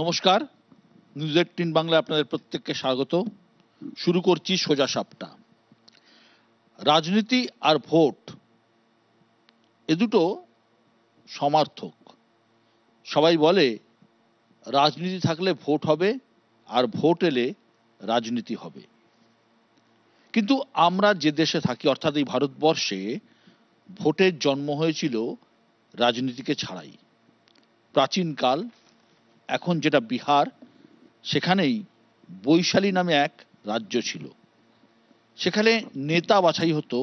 নমস্কার, নিউজ 18 বাংলায় আপনাদের প্রত্যেককে স্বাগত। শুরু করছি সোজা সাপটা। রাজনীতি আর ভোট এ দুটো সমার্থক। সবাই বলে রাজনীতি থাকলে ভোট হবে আর ভোট এলে রাজনীতি হবে। কিন্তু আমরা যে দেশে থাকি অর্থাৎ এই ভারতবর্ষে ভোটের জন্ম হয়েছিল রাজনীতিকে ছাড়াই। প্রাচীনকাল, এখন যেটা বিহার, সেখানেই বৈশালী নামে এক রাজ্য ছিল। সেখানে নেতা বাছাই হতো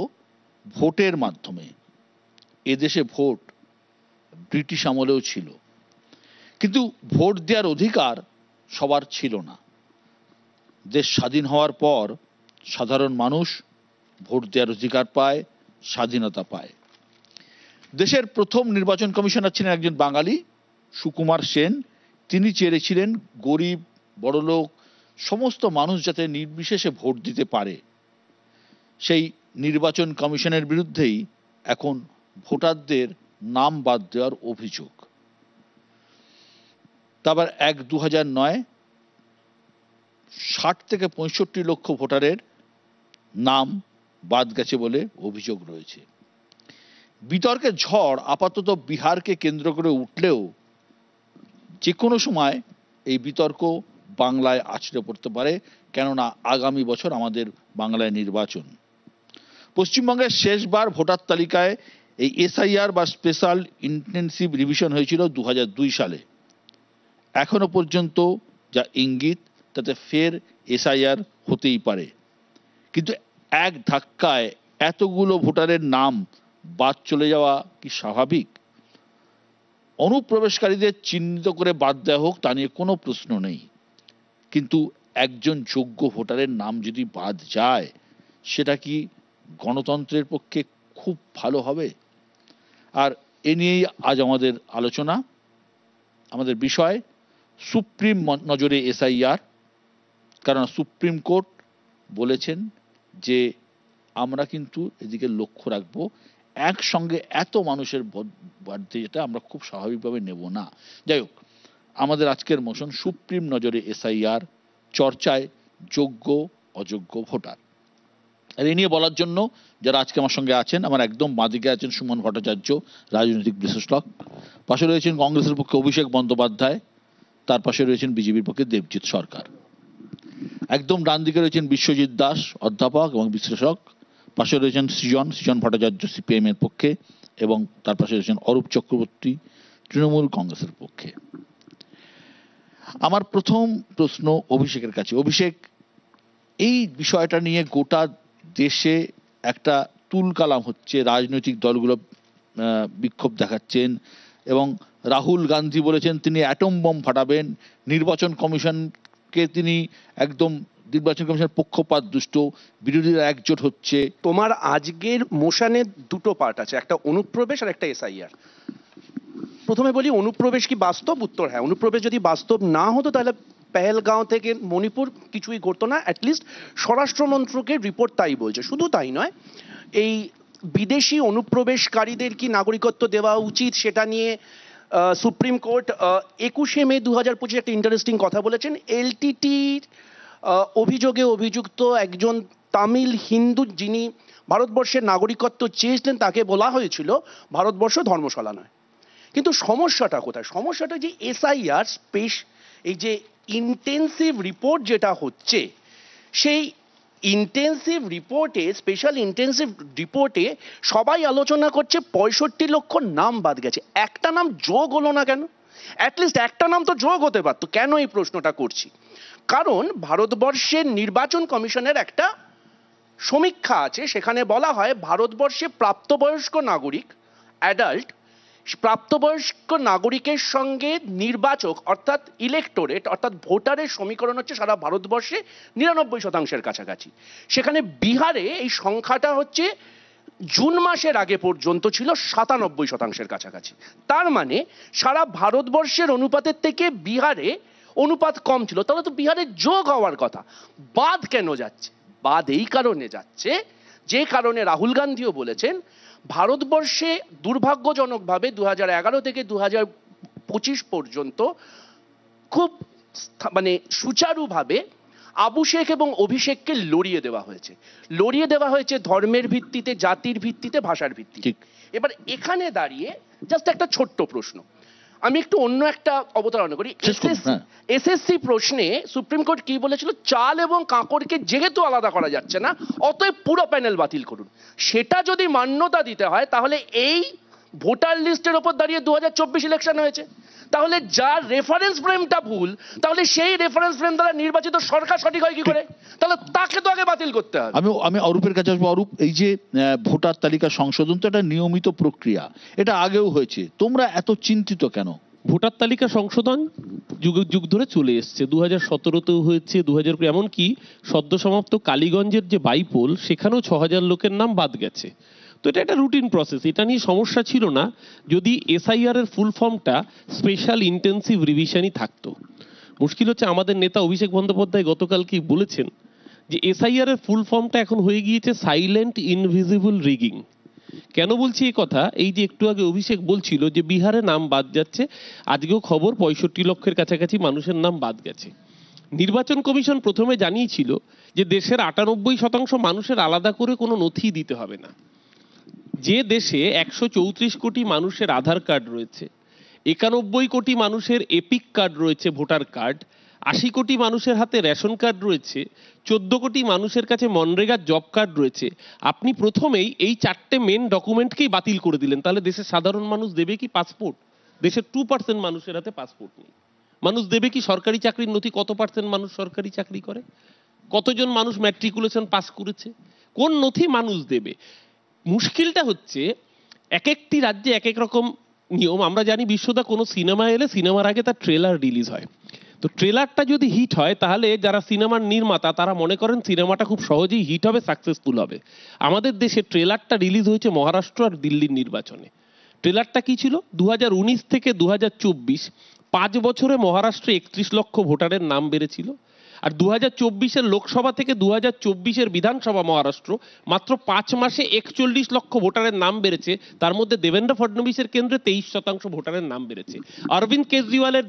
ভোটের মাধ্যমে। এদেশে ভোট ব্রিটিশ আমলেও ছিল, কিন্তু ভোট দেওয়ার অধিকার সবার ছিল না। দেশ স্বাধীন হওয়ার পর সাধারণ মানুষ ভোট দেওয়ার অধিকার পায়, স্বাধীনতা পায়। দেশের প্রথম নির্বাচন কমিশনার ছিলেন একজন বাঙালি, সুকুমার সেন। তিনি চেয়েছিলেন গরিব বড়লোক সমস্ত মানুষ যাতে নির্বিশেষে ভোট দিতে পারে। সেই নির্বাচন কমিশনের বিরুদ্ধেই এখন ভোটারদের নাম বাদ দেওয়ার অভিযোগ। তারপর 1-2009 60 থেকে 65 লক্ষ ভোটারের নাম বাদ গেছে বলে অভিযোগ রয়েছে। বিতর্কের ঝড় আপাতত বিহারকে কেন্দ্র করে উঠলেও যে কোনো সময় এই বিতর্ক বাংলায় আছড়ে পড়তে পারে, কেননা আগামী বছর আমাদের বাংলায় নির্বাচন। পশ্চিমবঙ্গের শেষবার ভোটার তালিকায় এই এসআইআর বা স্পেশাল ইন্টেনসিভ রিভিশন হয়েছিল 2002 সালে। এখনো পর্যন্ত যা ইঙ্গিত তাতে ফের এসআইআর হতেই পারে, কিন্তু এক ধাক্কায় এতগুলো ভোটারের নাম বাদ চলে যাওয়া কি স্বাভাবিক? অনুপ্রবেশকারীদের চিহ্নিত করে বাদ দেওয়া হোক, তা নিয়ে কোনো প্রশ্ন নেই, কিন্তু একজন যোগ্য ভোটারের নাম যদি বাদ যায়, সেটা কি গণতন্ত্রের পক্ষে খুব ভালো হবে? আর এ নিয়েই আজ আমাদের আলোচনা। আমাদের বিষয় সুপ্রিম নজরে এসআইআর, কারণ সুপ্রিম কোর্ট বলেছেন যে আমরা কিন্তু এদিকে লক্ষ্য রাখবো। একসঙ্গে এত মানুষের বাড়তে যেটা আমরা খুব স্বাভাবিকভাবে নেব না। যাই হোক, আমাদের আজকের মোশন সুপ্রিম নজরে এসআইআর, চর্চায় যোগ্য অযোগ্য ভোটার। আর এ নিয়ে বলার জন্য যারা আজকে আমার সঙ্গে আছেন, আমার একদম বাঁদিকে আছেন সুমন ভট্টাচার্য, রাজনৈতিক বিশ্লেষক। পাশে রয়েছেন কংগ্রেসের পক্ষে অভিষেক বন্দ্যোপাধ্যায়, তার পাশে রয়েছেন বিজেপির পক্ষে দেবজিৎ সরকার। একদম ডান দিকে রয়েছেন বিশ্বজিৎ দাস, অধ্যাপক এবং বিশ্লেষক। পাশে রয়েছেন সৃজন ভট্টাচার্য, সিপিআইএম এর পক্ষে, এবং তার পাশে রয়েছেন অরূপ চক্রবর্তী, তৃণমূল কংগ্রেসের পক্ষে। আমার প্রথম প্রশ্ন অভিষেকের কাছে। অভিষেক, এই বিষয়টা নিয়ে গোটা দেশে একটা তুলকালাম হচ্ছে, রাজনৈতিক দলগুলো বিক্ষোভ দেখাচ্ছেন, এবং রাহুল গান্ধী বলেছেন তিনি অ্যাটম বোম ফাটাবেন। নির্বাচন কমিশনকে তিনি একদম নির্বাচন কমিশনের পক্ষপাত দুষ্ট, বিরোধীরা একজোট হচ্ছে। তোমার আজকের মোশনের দুটো পার্ট আছে, একটা অনুপ্রবেশ আর একটা এসআইআর। প্রথমে বলি, অনুপ্রবেশ কি বাস্তব? উত্তর হ্যাঁ। অনুপ্রবেশ যদি বাস্তব না হতো তাহলে পেহেলগাঁও থেকে মণিপুর কিছুই ঘটতো না। অ্যাটলিস্ট স্বরাষ্ট্র মন্ত্রকের রিপোর্ট তাই বলছে। শুধু তাই নয়, এই বিদেশি অনুপ্রবেশকারীদের কি নাগরিকত্ব দেওয়া উচিত সেটা নিয়ে সুপ্রিম কোর্ট 21 মে 2025 একটা ইন্টারেস্টিং কথা বলেছেন। এলটিটির অভিযোগে অভিযুক্ত একজন তামিল হিন্দু যিনি ভারতবর্ষের নাগরিকত্ব চেয়েছিলেন, তাকে বলা হয়েছিল ভারতবর্ষ ধর্মশালা নয়। কিন্তু সমস্যাটা কোথায়? সমস্যাটা যে এসআইআর এই যে ইন্টেন্সিভ রিপোর্ট যেটা হচ্ছে, সেই ইন্টেন্সিভ রিপোর্টে, স্পেশাল ইন্টেন্সিভ রিপোর্টে সবাই আলোচনা করছে 65 লক্ষ নাম বাদ গেছে। একটা নাম যোগ হলো না কেন? অ্যাটলিস্ট একটা নাম তো যোগ হতে পারতো। কেন এই প্রশ্নটা করছি? কারণ ভারতবর্ষের নির্বাচন কমিশনের একটা সমীক্ষা আছে, সেখানে বলা হয় ভারতবর্ষে প্রাপ্তবয়স্ক নাগরিক, অ্যাডাল্ট প্রাপ্তবয়স্ক নাগরিকের সঙ্গে নির্বাচক অর্থাৎ ইলেক্টোরেট অর্থাৎ ভোটারের সমীকরণ হচ্ছে সারা ভারতবর্ষে 99% কাছাকাছি। সেখানে বিহারে এই সংখ্যাটা হচ্ছে জুন মাসের আগে পর্যন্ত ছিল 97% কাছাকাছি। তার মানে সারা ভারতবর্ষের অনুপাতের থেকে বিহারে অনুপাত কম ছিল। তাহলে তো বিহারে যোগ হওয়ার কথা, বাদ কেন যাচ্ছে? বাদ এই কারণে যাচ্ছে, যে কারণে রাহুল গান্ধীও বলেছেন ভারতবর্ষে দুর্ভাগ্যজনকভাবে 2011 থেকে 2025 পর্যন্ত খুব মানে সুচারুভাবে আবু শেখ এবং অভিষেককে লড়িয়ে দেওয়া হয়েছে। লড়িয়ে দেওয়া হয়েছে ধর্মের ভিত্তিতে, জাতির ভিত্তিতে, ভাষার ভিত্তিতে। ঠিক। এবার এখানে দাঁড়িয়ে জাস্ট একটা ছোট্ট প্রশ্ন, আমি একটু অন্য একটা অবতারণা করি। শেষ করুন, হ্যাঁ। এসএসসি প্রশ্নে সুপ্রিম কোর্ট কি বলেছিল? চাল এবং কাঁকড়কে যেহেতু আলাদা করা যাচ্ছে না, অতএব পুরো প্যানেল বাতিল করুন। সেটা যদি মান্যতা দিতে হয় তাহলে এই ভোটার লিস্টের ওপর দাঁড়িয়ে 2024 ইলেকশন হয়েছে। তাহলে যার রেফারেন্স ফ্রেমটা ভুল, তাহলে সেই রেফারেন্স ফ্রেম দ্বারা নির্বাচিত সরকার সঠিক হয় কি করে? তাহলে তাকে তো আগে বাতিল করতে হবে। আমি অরূপের কাছে আসবো। অরূপ, এই যে ভোটার তালিকা সংশোধন তো একটা নিয়মিত প্রক্রিয়া, এটা আগেও হয়েছে, তোমরা এত চিন্তিত কেন? ভোটার তালিকা সংশোধন যুগ যুগ ধরে চলে এসছে। 2017তেও হয়েছে, 2000, এমনকি সদ্য সমাপ্ত কালীগঞ্জের যে বাইপোল সেখানেও 6000 লোকের নাম বাদ গেছে। তো এটা একটা রুটিন প্রসেস, এটা নিয়ে সমস্যা ছিল না যদি এসআইআর এর ফুল ফর্মটা স্পেশাল ইন্টেন্সিভ রিভিশনই থাকতো। মুশকিল হচ্ছে আমাদের নেতা অভিষেক বন্দ্যোপাধ্যায় গতকালকে বলেছেন যে এসআইআর এর ফুল ফর্মটা এখন হয়ে গিয়েছে সাইলেন্ট ইনভিজিবল রিগিং। কেন বলছি এই কথা? এই যে একটু আগে অভিষেক বলছিল যে বিহারে নাম বাদ যাচ্ছে, আজকেও খবর 65 লক্ষের কাছাকাছি মানুষের নাম বাদ গেছে। নির্বাচন কমিশন প্রথমে জানিয়েছিল যে দেশের 98% মানুষের আলাদা করে কোনো নথি দিতে হবে না। যে দেশে 134 কোটি মানুষের আধার কার্ড রয়েছে, 91 কোটি মানুষের এপিক কার্ড রয়েছে, ভোটার কার্ড, 80 কোটি মানুষের হাতে রেশন কার্ড রয়েছে, 14 কোটি মানুষের কাছে মনরেগার জব কার্ড রয়েছে, আপনি প্রথমেই এই 4টে মেন ডকুমেন্টকেই বাতিল করে দিলেন। তাহলে দেশের সাধারণ মানুষ দেবে কি পাসপোর্ট? দেশের 2% মানুষের হাতে পাসপোর্ট নেই। মানুষ দেবে কি সরকারি চাকরির নথি? কত পার্সেন্ট মানুষ সরকারি চাকরি করে? কতজন মানুষ ম্যাট্রিকুলেশন পাস করেছে? কোন নথি মানুষ দেবে? মুশকিলটা হচ্ছে এক একটি রাজ্যে এক এক রকম নিয়ম। আমরা জানি বিশ্বদা কোনো সিনেমা এলে সিনেমার আগে তার ট্রেলার রিলিজ হয়। তো ট্রেলারটা যদি হিট হয় তাহলে যারা সিনেমার নির্মাতা তারা মনে করেন সিনেমাটা খুব সহজেই হিট হবে, সাকসেসফুল হবে। আমাদের দেশে ট্রেলারটা রিলিজ হয়েছে মহারাষ্ট্র আর দিল্লির নির্বাচনে। ট্রেলারটা কি ছিল? 2019 থেকে 2024 5 বছরে মহারাষ্ট্রে 31 লক্ষ ভোটারের নাম বেড়েছিল। আর 2024-এর লোকসভা থেকে 2024-এর বিধানসভা মহারাষ্ট্র মাত্র 5 মাসে 41 লক্ষ ভোটারের নাম বেড়েছে। তার মধ্যে দেবেন্দ্র ফডনবিসের কেন্দ্রে 23% ভোটারের নাম বেড়েছে। অরবিন্দ কেজরিওয়ালের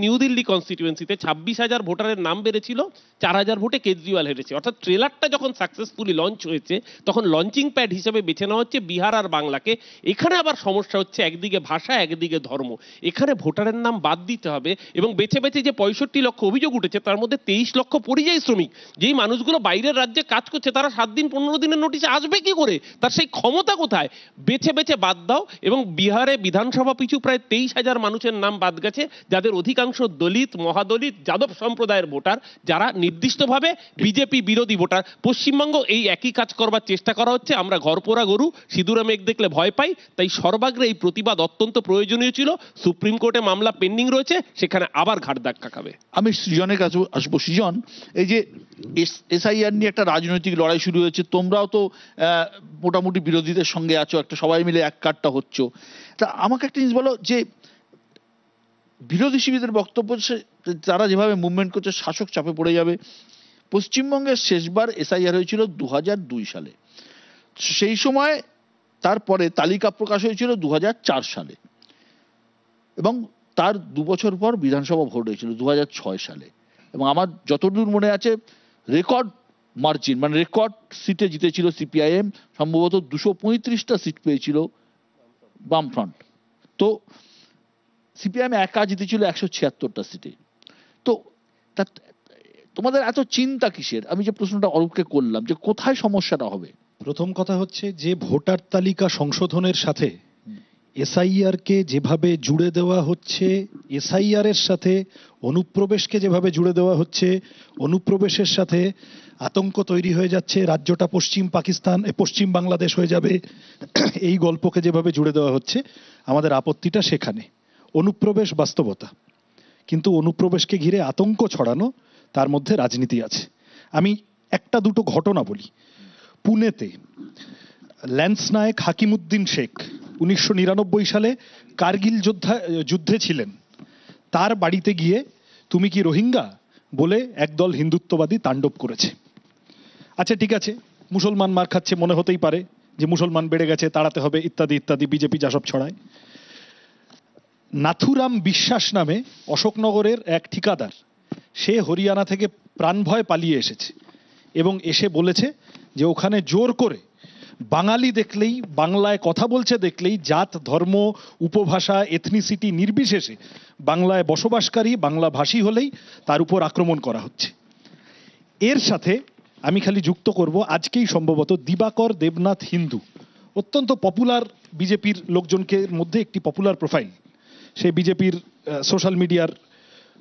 নিউ দিল্লি কনস্টিটিউয়েন্সিতে 26,000 ভোটারের নাম বেড়েছিল, 4,000 ভোটে কেজরিওয়াল হেরেছে। অর্থাৎ ট্রেলারটা যখন সাকসেসফুলি লঞ্চ হয়েছে তখন লঞ্চিং প্যাড হিসেবে বেছে নেওয়া হচ্ছে বিহার আর বাংলাকে। এখানে আবার সমস্যা হচ্ছে একদিকে ভাষা, একদিকে ধর্ম। এখানে ভোটারের নাম বাদ দিতে হবে এবং বেছে বেছে যে 65 লক্ষ অভিযোগ উঠেছে তার মধ্যে 23 লক্ষ পরিযায়ী শ্রমিক, যেই মানুষগুলো বাইরের রাজ্যে কাজ করছে, তারা 7 দিন 15 দিনের নোটিশে আসবে কি করে? তার সেই ক্ষমতা কোথায়? বেছে বেছে বাদ দাও। এবং বিহারে বিধানসভা পিছু প্রায় 23,000 মানুষের নাম বাদ গেছে, যাদের অধিকাংশ দলিত, মহাদলিত, যাদব সম্প্রদায়ের ভোটার, যারা নির্দিষ্টভাবে বিজেপি বিরোধী ভোটার। পশ্চিমবঙ্গ এই একই কাজ করবার চেষ্টা করা হচ্ছে। আমরা ঘরপোড়া গরু, সিঁদুরে মেঘ দেখলে ভয় পাই, তাই সর্বাগ্রে এই প্রতিবাদ অত্যন্ত প্রয়োজনীয় ছিল। সুপ্রিম কোর্টে মামলা পেন্ডিং রয়েছে, সেখানে আবার ঘাট ধাক্কা খাবে। আমি সৃজনের কাছে আসবো। সৃজন, এই যে এসআইআর নিয়ে একটা রাজনৈতিক লড়াই শুরু হয়েছে, তোমরাও তো মোটামুটি বিরোধীদের সঙ্গে আছো, একটা সবাই মিলে এক কাটটা হচ্ছ। তা আমাকে একটা জিনিস বলো, যে বিরোধী শিবিরদের বক্তব্য তারা যেভাবে মুভমেন্ট করছে শাসক চাপে পড়ে যাবে। পশ্চিমবঙ্গের শেষবার এসআইআর হয়েছিল 2002 সালে, সেই সময় তারপরে তালিকা প্রকাশ হয়েছিল 2004 সালে এবং তার 2 বছর পর বিধানসভা ভোট হয়েছিল 2006 সালে। এবং আমার যতদূর মনে আছে রেকর্ড মার্জিন, মানে রেকর্ড সিটে জিতেছিল সিপিআইএম, সম্ভবত 235টা সিট পেয়েছিল বামফ্রন্ট। তো সিপিআইএম একা জিতেছিল 176টা সিটে। তো তোমাদের এত চিন্তা কিসের? আমি যে প্রশ্নটা অরূপকে করলাম যে কোথায় সমস্যাটা হবে। প্রথম কথা হচ্ছে যে ভোটার তালিকা সংশোধনের সাথে এসআইআর কে যেভাবে জুড়ে দেওয়া হচ্ছে, এসআইআর এর সাথে অনুপ্রবেশকে যেভাবে জুড়ে দেওয়া হচ্ছে, অনুপ্রবেশের সাথে আতঙ্ক তৈরি হয়ে যাচ্ছে, রাজ্যটা পশ্চিম পাকিস্তান, পশ্চিম বাংলাদেশ হয়ে যাবে, এই গল্পকে যেভাবে জুড়ে দেওয়া হচ্ছে, আমাদের আপত্তিটা সেখানে। অনুপ্রবেশ বাস্তবতা, কিন্তু অনুপ্রবেশকে ঘিরে আতঙ্ক ছড়ানো, তার মধ্যে রাজনীতি আছে। আমি একটা দুটো ঘটনা বলি। পুনেতে ল্যান্স নায়েক হাকিমউদ্দিন শেখ 1999 সালে কার্গিল যুদ্ধে ছিলেন। তার বাড়িতে গিয়ে তুমি কি রোহিঙ্গা বলে একদল হিন্দুত্ববাদী তাণ্ডব করেছে। আচ্ছা ঠিক আছে, মুসলমান মার খাচ্ছে, মনে হতেই পারে যে মুসলমান বেড়ে গেছে, তাড়াতে হবে ইত্যাদি ইত্যাদি, বিজেপি যা সব ছড়ায়। নাথুরাম বিশ্বাস নামে অশোকনগরের এক ঠিকাদার সে হরিয়ানা থেকে প্রাণভয় পালিয়ে এসেছে এবং এসে বলেছে যে ওখানে জোর করে বাঙালি দেখলেই, বাংলায় কথা বলছে দেখলেই, জাত ধর্ম উপভাষা এথনিসিটি নির্বিশেষে বাংলায় বসবাসকারী বাংলা ভাষী হলেই তার উপর আক্রমণ করা হচ্ছে। এর সাথে আমি খালি যুক্ত করব, আজকেই সম্ভবত দিবাকর দেবনাথ হিন্দু, অত্যন্ত পপুলার বিজেপির লোকজনকে মধ্যে একটি পপুলার প্রোফাইল, সে বিজেপির সোশ্যাল মিডিয়ার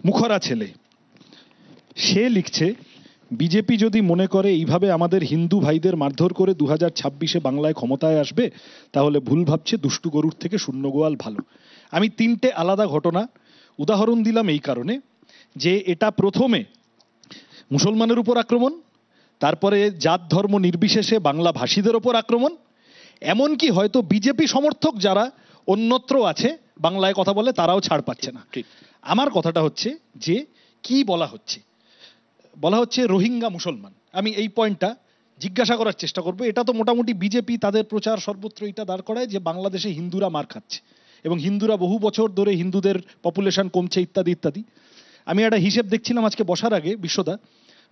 মুখরা ছেলে, সে লিখছে বিজেপি যদি মনে করে এইভাবে আমাদের হিন্দু ভাইদের মারধর করে 2026-এ বাংলায় ক্ষমতায় আসবে তাহলে ভুল ভাবছে, দুষ্টু গরুর থেকে শূন্য গোয়াল ভালো। আমি 3টে আলাদা ঘটনা উদাহরণ দিলাম এই কারণে যে এটা প্রথমে মুসলমানের উপর আক্রমণ, তারপরে জাত ধর্ম নির্বিশেষে বাংলা ভাষীদের ওপর আক্রমণ, এমনকি হয়তো বিজেপি সমর্থক যারা অন্যত্র আছে বাংলায় কথা বলে তারাও ছাড় পাচ্ছে না। ঠিক। আমার কথাটা হচ্ছে যে কি বলা হচ্ছে, বলা হচ্ছে রোহিঙ্গা মুসলমান। আমি এই পয়েন্টটা জিজ্ঞাসা করার চেষ্টা করবো। এটা তো মোটামুটি বিজেপি তাদের প্রচার সর্বত্র এটা দাঁড় করায় যে বাংলাদেশে হিন্দুরা মার খাচ্ছে এবং হিন্দুরা বহু বছর ধরে হিন্দুদের পপুলেশন কমছে ইত্যাদি ইত্যাদি। আমি একটা হিসেব দেখছিলাম আজকে বসার আগে, বিশ্বদা,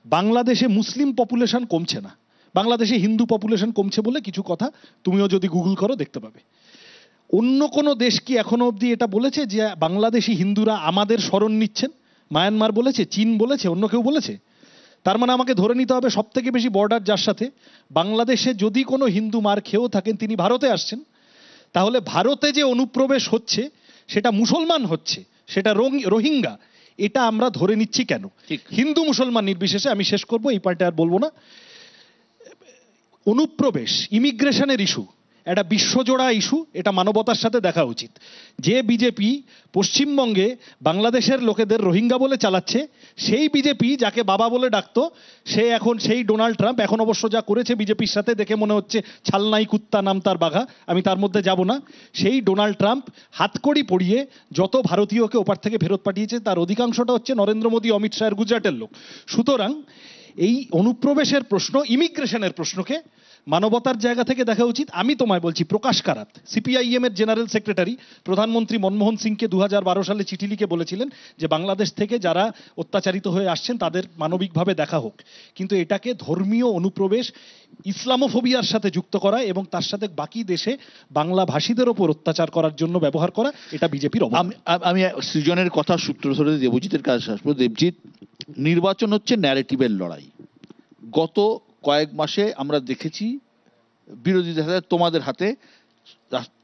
বাংলাদেশে মুসলিম পপুলেশন কমছে না, বাংলাদেশে হিন্দু পপুলেশন কমছে বলে কিছু কথা তুমিও যদি গুগল করো দেখতে পাবে। অন্য কোনো দেশ কি এখনো অবধি এটা বলেছে যে বাংলাদেশি হিন্দুরা আমাদের শরণ নিচ্ছেন? মায়ানমার বলেছে, চীন বলেছে, অন্য কেউ বলেছে? তার মানে আমাকে ধরে নিতে হবে সব থেকে বেশি বর্ডার যার সাথে, বাংলাদেশে যদি কোনো হিন্দু মার খেয়েও থাকেন তিনি ভারতে আসছেন। তাহলে ভারতে যে অনুপ্রবেশ হচ্ছে সেটা মুসলমান হচ্ছে, সেটা রোহিঙ্গা, এটা আমরা ধরে নিচ্ছি কেন? ঠিক। হিন্দু মুসলমান নির্বিশেষে, আমি শেষ করবো এই পার্টে আর বলবো না। অনুপ্রবেশ ইমিগ্রেশনের ইস্যু একটা বিশ্বজোড়া ইস্যু, এটা মানবতার সাথে দেখা উচিত। যে বিজেপি পশ্চিমবঙ্গে বাংলাদেশের লোকেদের রোহিঙ্গা বলে চালাচ্ছে, সেই বিজেপি যাকে বাবা বলে ডাকতো, সে এখন সেই ডোনাল্ড ট্রাম্প, এখন অবশ্য যা করেছে বিজেপির সাথে দেখে মনে হচ্ছে ছালনাই কুত্তা নাম তার বাঘা, আমি তার মধ্যে যাব না। সেই ডোনাল্ড ট্রাম্প হাতকড়ি পরিয়ে যত ভারতীয়কে ওপার থেকে ফেরত পাঠিয়েছে তার অধিকাংশটা হচ্ছে নরেন্দ্র মোদী অমিত শাহের গুজরাটের লোক। সুতরাং এই অনুপ্রবেশের প্রশ্ন, ইমিগ্রেশনের প্রশ্নকে মানবতার জায়গা থেকে দেখা উচিত। আমি তোমায় বলছি, প্রকাশ কারাত সিপিআইএম এর জেনারেল সেক্রেটারি প্রধানমন্ত্রী মনমোহন সিংকে 2012 সালে চিঠি লিখে বলেছিলেন যে বাংলাদেশ থেকে যারা অত্যাচারিত হয়ে আসছেন তাদের মানবিকভাবে দেখা হোক, কিন্তু এটাকে ধর্মীয় অনুপ্রবেশ, ইসলামোফোবিয়ার সাথে যুক্ত করা এবং তার সাথে বাকি দেশে বাংলা ভাষীদের ওপর অত্যাচার করার জন্য ব্যবহার করা, এটা বিজেপির অবদান। আমি সৃজনের কথা সূত্র ধরে দেবজিতের কাছে আসবো। দেবজিৎ, নির্বাচন হচ্ছে ন্যারেটিভের লড়াই। গত কয়েক মাসে আমরা দেখেছি বিরোধীদের হাতে, তোমাদের হাতে,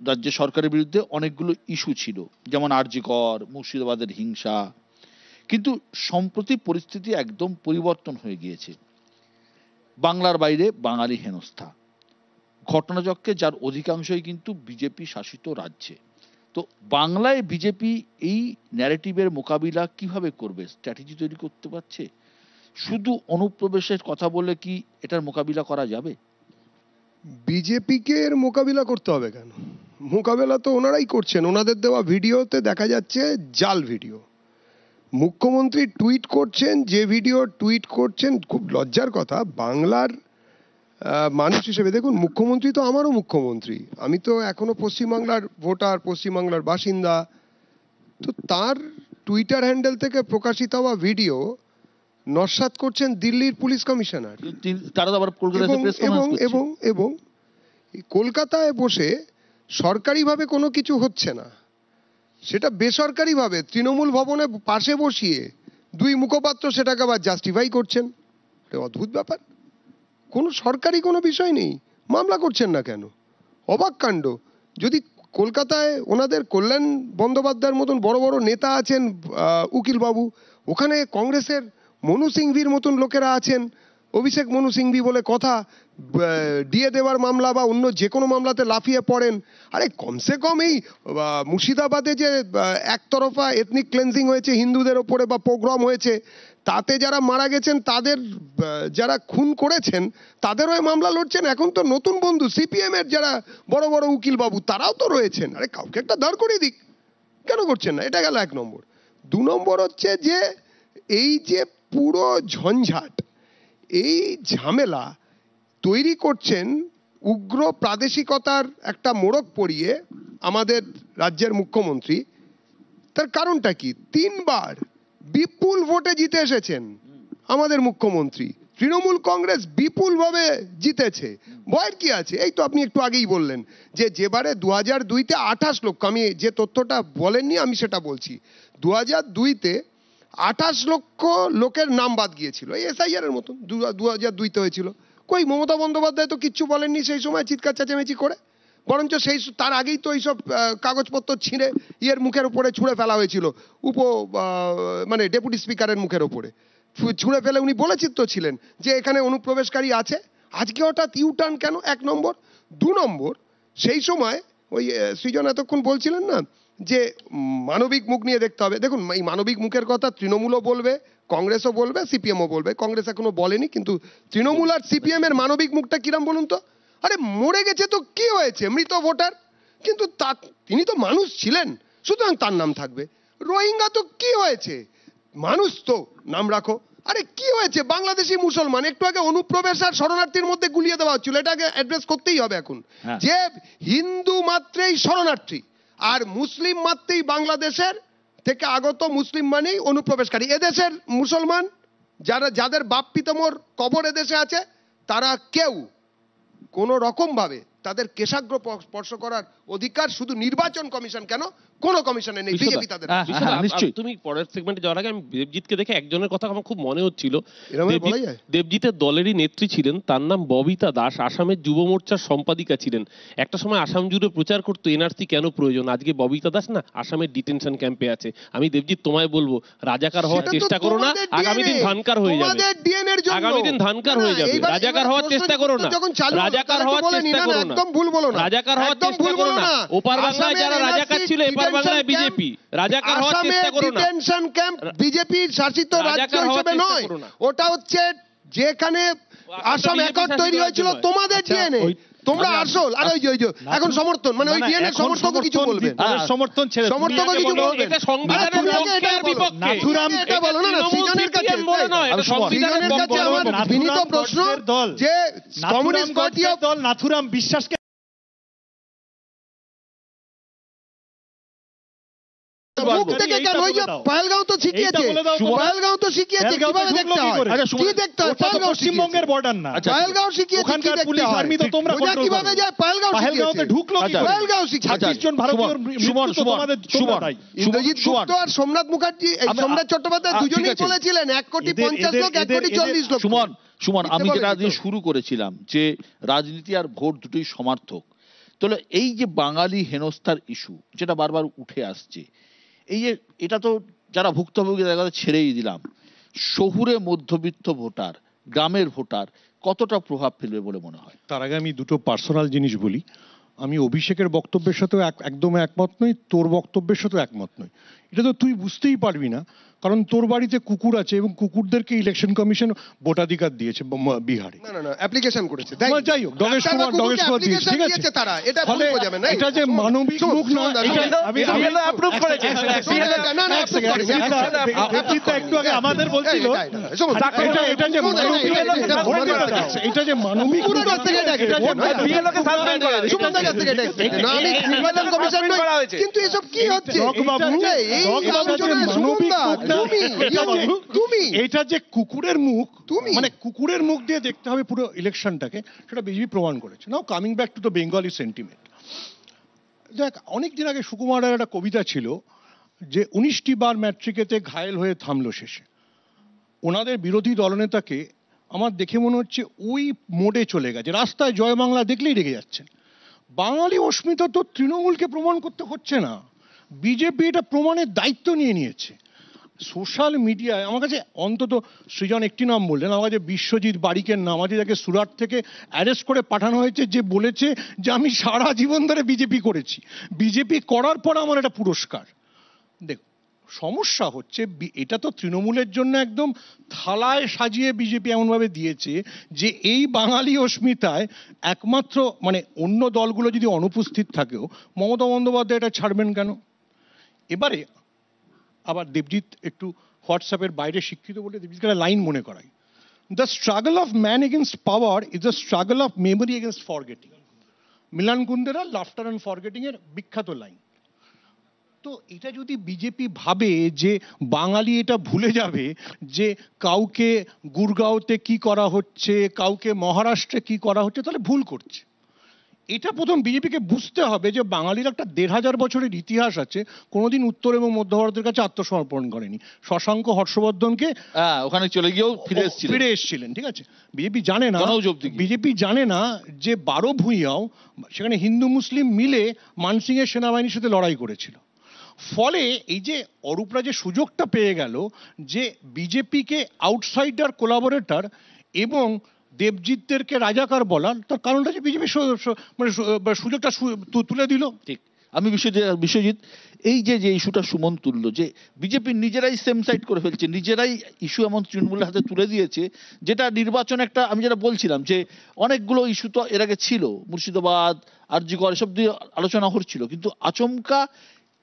রাজ্য সরকারের বিরুদ্ধে অনেকগুলো ইস্যু ছিল, যেমন আরজিকর, মুর্শিদাবাদের হিংসা, কিন্তু সম্প্রতি পরিস্থিতি একদম পরিবর্তন হয়ে গিয়েছে। বাংলার বাইরে বাঙালি হেনস্থা, ঘটনাচক্রে যার অধিকাংশই কিন্তু বিজেপি শাসিত রাজ্যে। তো বাংলায় বিজেপি এই ন্যারেটিভের মোকাবিলা কিভাবে করবে? স্ট্র্যাটেজি তৈরি করতে পারছে? শুধু অনুপ্রবেশের কথা বলে কি এটার মোকাবিলা করা যাবে? বিজেপিকে এর মোকাবিলা করতে হবে কেন? মোকাবিলা তো ওনারাই করছেন। ওনাদের দেওয়া ভিডিওতে দেখা যাচ্ছে জাল ভিডিও। মুখ্যমন্ত্রী টুইট করছেন, যে ভিডিও টুইট করছেন, খুব লজ্জার কথা বাংলার মানুষ হিসেবে। দেখুন, মুখ্যমন্ত্রী তো আমারও মুখ্যমন্ত্রী, আমি তো এখনো পশ্চিমবাংলার ভোটার, পশ্চিমবাংলার বাসিন্দা। তো তার টুইটার হ্যান্ডেল থেকে প্রকাশিত হওয়া ভিডিও নস্যাৎ করছেন দিল্লির পুলিশ কমিশনার। তারা তো আবার কলকাতায় প্রেস কনফারেন্স করছে। এবং কলকাতায় বসে সরকারিভাবে কোনো কিছু হচ্ছে না, সেটা বেসরকারিভাবে তৃণমূল ভবনে পাশে বসিয়ে দুই মুখপাত্র সেটাকে আবার জাস্টিফাই করছেন। অদ্ভুত ব্যাপার। কোনো সরকারি কোনো বিষয় নেই, মামলা করছেন না কেন? অবাক কাণ্ড। যদি কলকাতায় ওনাদের কল্যাণ বন্দ্যোপাধ্যায়ের মতন বড় বড় নেতা আছেন, উকিলবাবু, ওখানে কংগ্রেসের মনু সিংভির মতন লোকেরা আছেন, অভিষেক মনু সিংভি বলে কথা, ডিএ দেওয়ার মামলা বা অন্য যে কোনো মামলাতে লাফিয়ে পড়েন। আরে কমসে কম এই মুর্শিদাবাদে যে একতরফা এথনিক ক্লেন্সিং হয়েছে হিন্দুদের ওপরে বা পোগ্রম হয়েছে, তাতে যারা মারা গেছেন, তাদের যারা খুন করেছেন তাদেরও মামলা লড়ছেন। এখন তো নতুন বন্ধু সিপিএম এর যারা বড় বড় উকিল বাবু তারাও তো রয়েছেন। আরে কাউকে একটা দাঁড় করিয়ে দিক, কেন করছেন না? এটা গেল 1 নম্বর। 2 নম্বর হচ্ছে যে এই যে পুরো ঝঞ্ঝাট, এই ঝামেলা তৈরি করছেন উগ্র প্রাদেশিকতার একটা মোড়ক পড়িয়ে আমাদের রাজ্যের মুখ্যমন্ত্রী। তার কারণটা কি? 3 বার বিপুল ভোটে জিতে এসেছেন আমাদের মুখ্যমন্ত্রী। তৃণমূল কংগ্রেস বিপুলভাবে জিতেছে, ভয়ের কি আছে? এই তো আপনি একটু আগেই বললেন যে যেবারে 2002-তে 28 লক্ষ, আমি যে তথ্যটা বলেননি আমি সেটা বলছি, 2002-তে 28 লক্ষ লোকের নাম বাদ গিয়েছিল, এই এসআইআর এর মতন 2002-তে হয়েছিল। কই মমতা বন্দ্যোপাধ্যায় তো কিচ্ছু বলেননি সেই সময় চিৎকার চেঁচামেচি করে, বরঞ্চ তার আগেই তো এইসব কাগজপত্র ছিঁড়ে মুখের উপরে ছুঁড়ে ফেলা হয়েছিল, মানে ডেপুটি স্পিকারের মুখের উপরে ছুঁড়ে ফেলে উনি বলেছিত তো ছিলেন যে এখানে অনুপ্রবেশকারী আছে। আজকে হঠাৎ ইউটার্ন কেন? 1 নম্বর। 2 নম্বর, সেই সময় ওই সৃজন এতক্ষণ বলছিলেন না যে মানবিক মুখ নিয়ে দেখতে হবে। দেখুন, এই মানবিক মুখের কথা তৃণমূলও বলবে, কংগ্রেসও বলবে, সিপিএমও বলবে। কংগ্রেস এখনো বলেনি, কিন্তু তৃণমূল আর সিপিএম এর মানবিক মুখটা কিরম বলুন তো? আরে মরে গেছে তো কি হয়েছে, মৃত ভোটার, কিন্তু তিনি তো মানুষ ছিলেন, সুতরাং তার নাম থাকবে। রোহিঙ্গা তো কি হয়েছে, মানুষ তো, নাম রাখো। আরে কি হয়েছে, বাংলাদেশি মুসলমান, একটু আগে অনুপ্রবেশ আর শরণার্থীর মধ্যে গুলিয়ে দেওয়া হচ্ছিল, এটাকে অ্যাড্রেস করতেই হবে এখন। যে হিন্দু মাত্রেই শরণার্থী আর মুসলিম মাত্রেই বাংলাদেশের থেকে আগত মুসলিম মানেই অনুপ্রবেশকারী। এদেশের মুসলমান যাদের বাপ পিতামর কবর এদেশে আছে, তারা কেউ কোনো রকম ভাবে তাদের কেশাগ্র স্পর্শ করার অধিকার শুধু নির্বাচন কমিশন কেন, কোন কমিশনে নেই, বিজেপি তাদের। তুমি পরের সেগমেন্টে যাওয়ার আগে আমি দেবজিৎকে দেখে একজনের কথা আমার খুব মনে হচ্ছিল। বলা যায়? দেবজিতের দলেরই নেত্রী ছিলেন, তার নাম ববিতা দাস, আসামের যুব মোর্চার সম্পাদিকা ছিলেন। একটা সময় আসাম জুড়ে প্রচার করতো এনআরসি কেন প্রয়োজন। আজকে ববিতা দাস না আসামের ডিটেনশন ক্যাম্পে আছে। আমি দেবজিৎ তোমায় বলবো, রাজাকার হওয়ার চেষ্টা করো না, আগামী দিন ধানকার হয়ে যাবে, আগামী দিন ধানকার হয়ে যাবে। রাজাকার হওয়ার চেষ্টা করো না, রাজাকার হওয়ার চেষ্টা করো না, একদম ভুল বলো না, রাজাকার হওয়ার চেষ্টা করো না। ওপার বাংলায় যারা রাজাকার ছিল, এপার বাংলায় বিজেপি। রাজাকার হওয়ার চেষ্টা করো না। ডিটেনশন ক্যাম্প বিজেপির শাসিত রাজ্য হিসেবে নয়, ওটা হচ্ছে যেখানে আসাম অ্যাকর্ড তৈরি হয়েছিল তোমাদের ডিএনএ। তোমরা আসল আর ওই যে এখন সমর্থন, মানে ওই ডিএনএ সমর্থক কিছু বলবেন, সমর্থন ছেড়ে সমর্থক কিছু বলবেন। এটা সংবিধানের পক্ষে আর বিপক্ষে। নাথুরাম এটা বলো না, সৃজনের কাছে বলো না, এটা সংবিধানের কাছে আমার বিনীত প্রশ্ন যে কমিউনিস্ট পার্টি অফ দল নাথুরাম বিশ্বাসকে মুখ থেকে কেন? ওই যে পহেলগাঁও তো শিখিয়েছে, পহেলগাঁও তো শিখিয়েছে কিভাবে দেখতে হয়, কি দেখতে হয়। পশ্চিমবঙ্গের বর্ডার না, পহেলগাঁও শিখিয়েছে কি দেখতে হয়, ওটা কিভাবে যায়। পহেলগাঁওতে ঢুকলো কি করে? পহেলগাঁও শিখিয়েছে 26 জন ভারতীয় মৃত্যু তোমাদের তোমরা দায়ী। ইন্দ্রজিৎ গুপ্ত আর সোমনাথ মুখার্জি, সোমনাথ চট্টোপাধ্যায় দুজনেই বলেছিলেন 1,50,00,000 1,40,00,000 সুমন, আমি যেটা দিয়ে শুরু করেছিলাম যে রাজনীতি আর ভোট দুটোই সমার্থক। তাহলে এই যে বাঙালি হেনস্থার ইস্যু যেটা বারবার উঠে আসছে, এই যে এটা তো যারা ভুক্তভোগী তাদের ছেড়েই দিলাম, শহুরে মধ্যবিত্ত ভোটার, গ্রামের ভোটার কতটা প্রভাব ফেলবে বলে মনে হয়? তার আগে আমি দুটো পার্সোনাল জিনিস বলি। আমি অভিষেকের বক্তব্যের সাথেও একদম একমত নই, তোর বক্তব্যের সাথেও একমত নই। এটা তো তুই বুঝতেই পারবি না, কারণ তোর বাড়িতে কুকুর আছে এবং কুকুরদেরকে ইলেকশন কমিশন ভোটাধিকার দিয়েছে বিহারে। না না না, অ্যাপ্লিকেশন করেছে, যাই হোক, ডগেশ কুমার দিয়েছে, ঠিক আছে। তারা এটা ভুল বোঝাবেন না, এটা যে মানবিক মুখ না, আমি অ্যাপ্রুভ করেছি। না না, একটু আগে আমাদের বলছিল এটা যে মানবিক, এটা যে মানবিক, কিন্তু এসব কি হচ্ছে? এটা যে কুকুরের মুখ, মানে কুকুরের মুখ দিয়ে দেখতে হবে পুরো ইলেকশনটাকে, সেটা বিজেপি প্রমাণ করেছে। নাও coming back to the Bengali sentiment, দেখ অনেকদিন আগে সুকুমারের একটা কবিতা ছিল যে 19টি বার ম্যাট্রিকেতে ঘায়েল হয়ে থামলো শেষে। ওনাদের বিরোধী দলনেতাকে আমার দেখে মনে হচ্ছে ওই মোডে চলে গেছে, রাস্তায় জয় বাংলা দেখলেই রেগে যাচ্ছেন। বাঙালি অস্মিতা তো তৃণমূলকে প্রমাণ করতে হচ্ছে না, বিজেপি এটা প্রমাণের দায়িত্ব নিয়ে নিয়েছে। সোশ্যাল মিডিয়ায় আমার কাছে অন্তত সৃজন একটি নাম বললেন, আমার কাছে বিশ্বজিৎ বারিকের নাম আছে, যাকে সুরাট থেকে অ্যারেস্ট করে পাঠানো হয়েছে, যে বলেছে যে আমি সারা জীবন ধরে বিজেপি করেছি, বিজেপি করার পর আমার একটা পুরস্কার। দেখ সমস্যা হচ্ছে এটা তো তৃণমূলের জন্য একদম থালায় সাজিয়ে বিজেপি এমনভাবে দিয়েছে যে এই বাঙালি অস্মিতায় একমাত্র, মানে অন্য দলগুলো যদি অনুপস্থিত থাকেও মমতা বন্দ্যোপাধ্যায় এটা ছাড়বেন কেন? এবারে আবার দেবজিৎ একটু হোয়াটসঅ্যাপের বাইরে শিক্ষিত বলে দেবজিৎকে একটা লাইন মনে করাই, the struggle of man against power is the struggle of memory against forgetting. Milan Kundera laughter and forgetting এর বিখ্যাত লাইন। তো এটা যদি বিজেপি ভাবে যে বাঙালি এটা ভুলে যাবে যে কাউকে গুরগাঁওতে কি করা হচ্ছে, কাউকে মহারাষ্ট্রে কি করা হচ্ছে, তাহলে ভুল করছে। এটা প্রথম বিজেপিকে বুঝতে হবে যে বাঙালির একটা 1500 বছরের ইতিহাস আছে, কোনোদিন উত্তর এবং মধ্য ভারতের কাছে আত্মসমর্পণ করেনি। শশাঙ্ক হর্ষবর্ধনকে হ্যাঁ, ওখানে চলে গিয়েও ফিরে এসেছিলেন, ঠিক আছে। বিজেপি জানে না, জনৌজব্দি কি? বিজেপি জানে না যে 12 ভূঁইয়াও সেখানে হিন্দু মুসলিম মিলে মানসিং এর সেনাবাহিনীর সাথে লড়াই করেছিল। ফলে এই যে অরূপরা যে সুযোগটা পেয়ে গেল যে বিজেপিকে আউটসাইডার কোলাবোরেটর এবং দেবজিৎদেরকে রাজাকার বলার, তার কারণটা যে বিজেপি মানে সুযোগটা তুলে দিল। ঠিক। আমি বিশ্বজিৎ, এই যে ইস্যুটা সুমন তুললো, যে বিজেপি নিজেরাই সেম সাইড করে ফেলছে, নিজেরাই ইস্যু এমন তৃণমূলের হাতে তুলে দিয়েছে, যেটা নির্বাচন একটা, আমি যেটা বলছিলাম যে অনেকগুলো ইস্যু তো এর আগে ছিল, মুর্শিদাবাদ, আরজিকর, এসব দিয়ে আলোচনা হচ্ছিল, কিন্তু আচমকা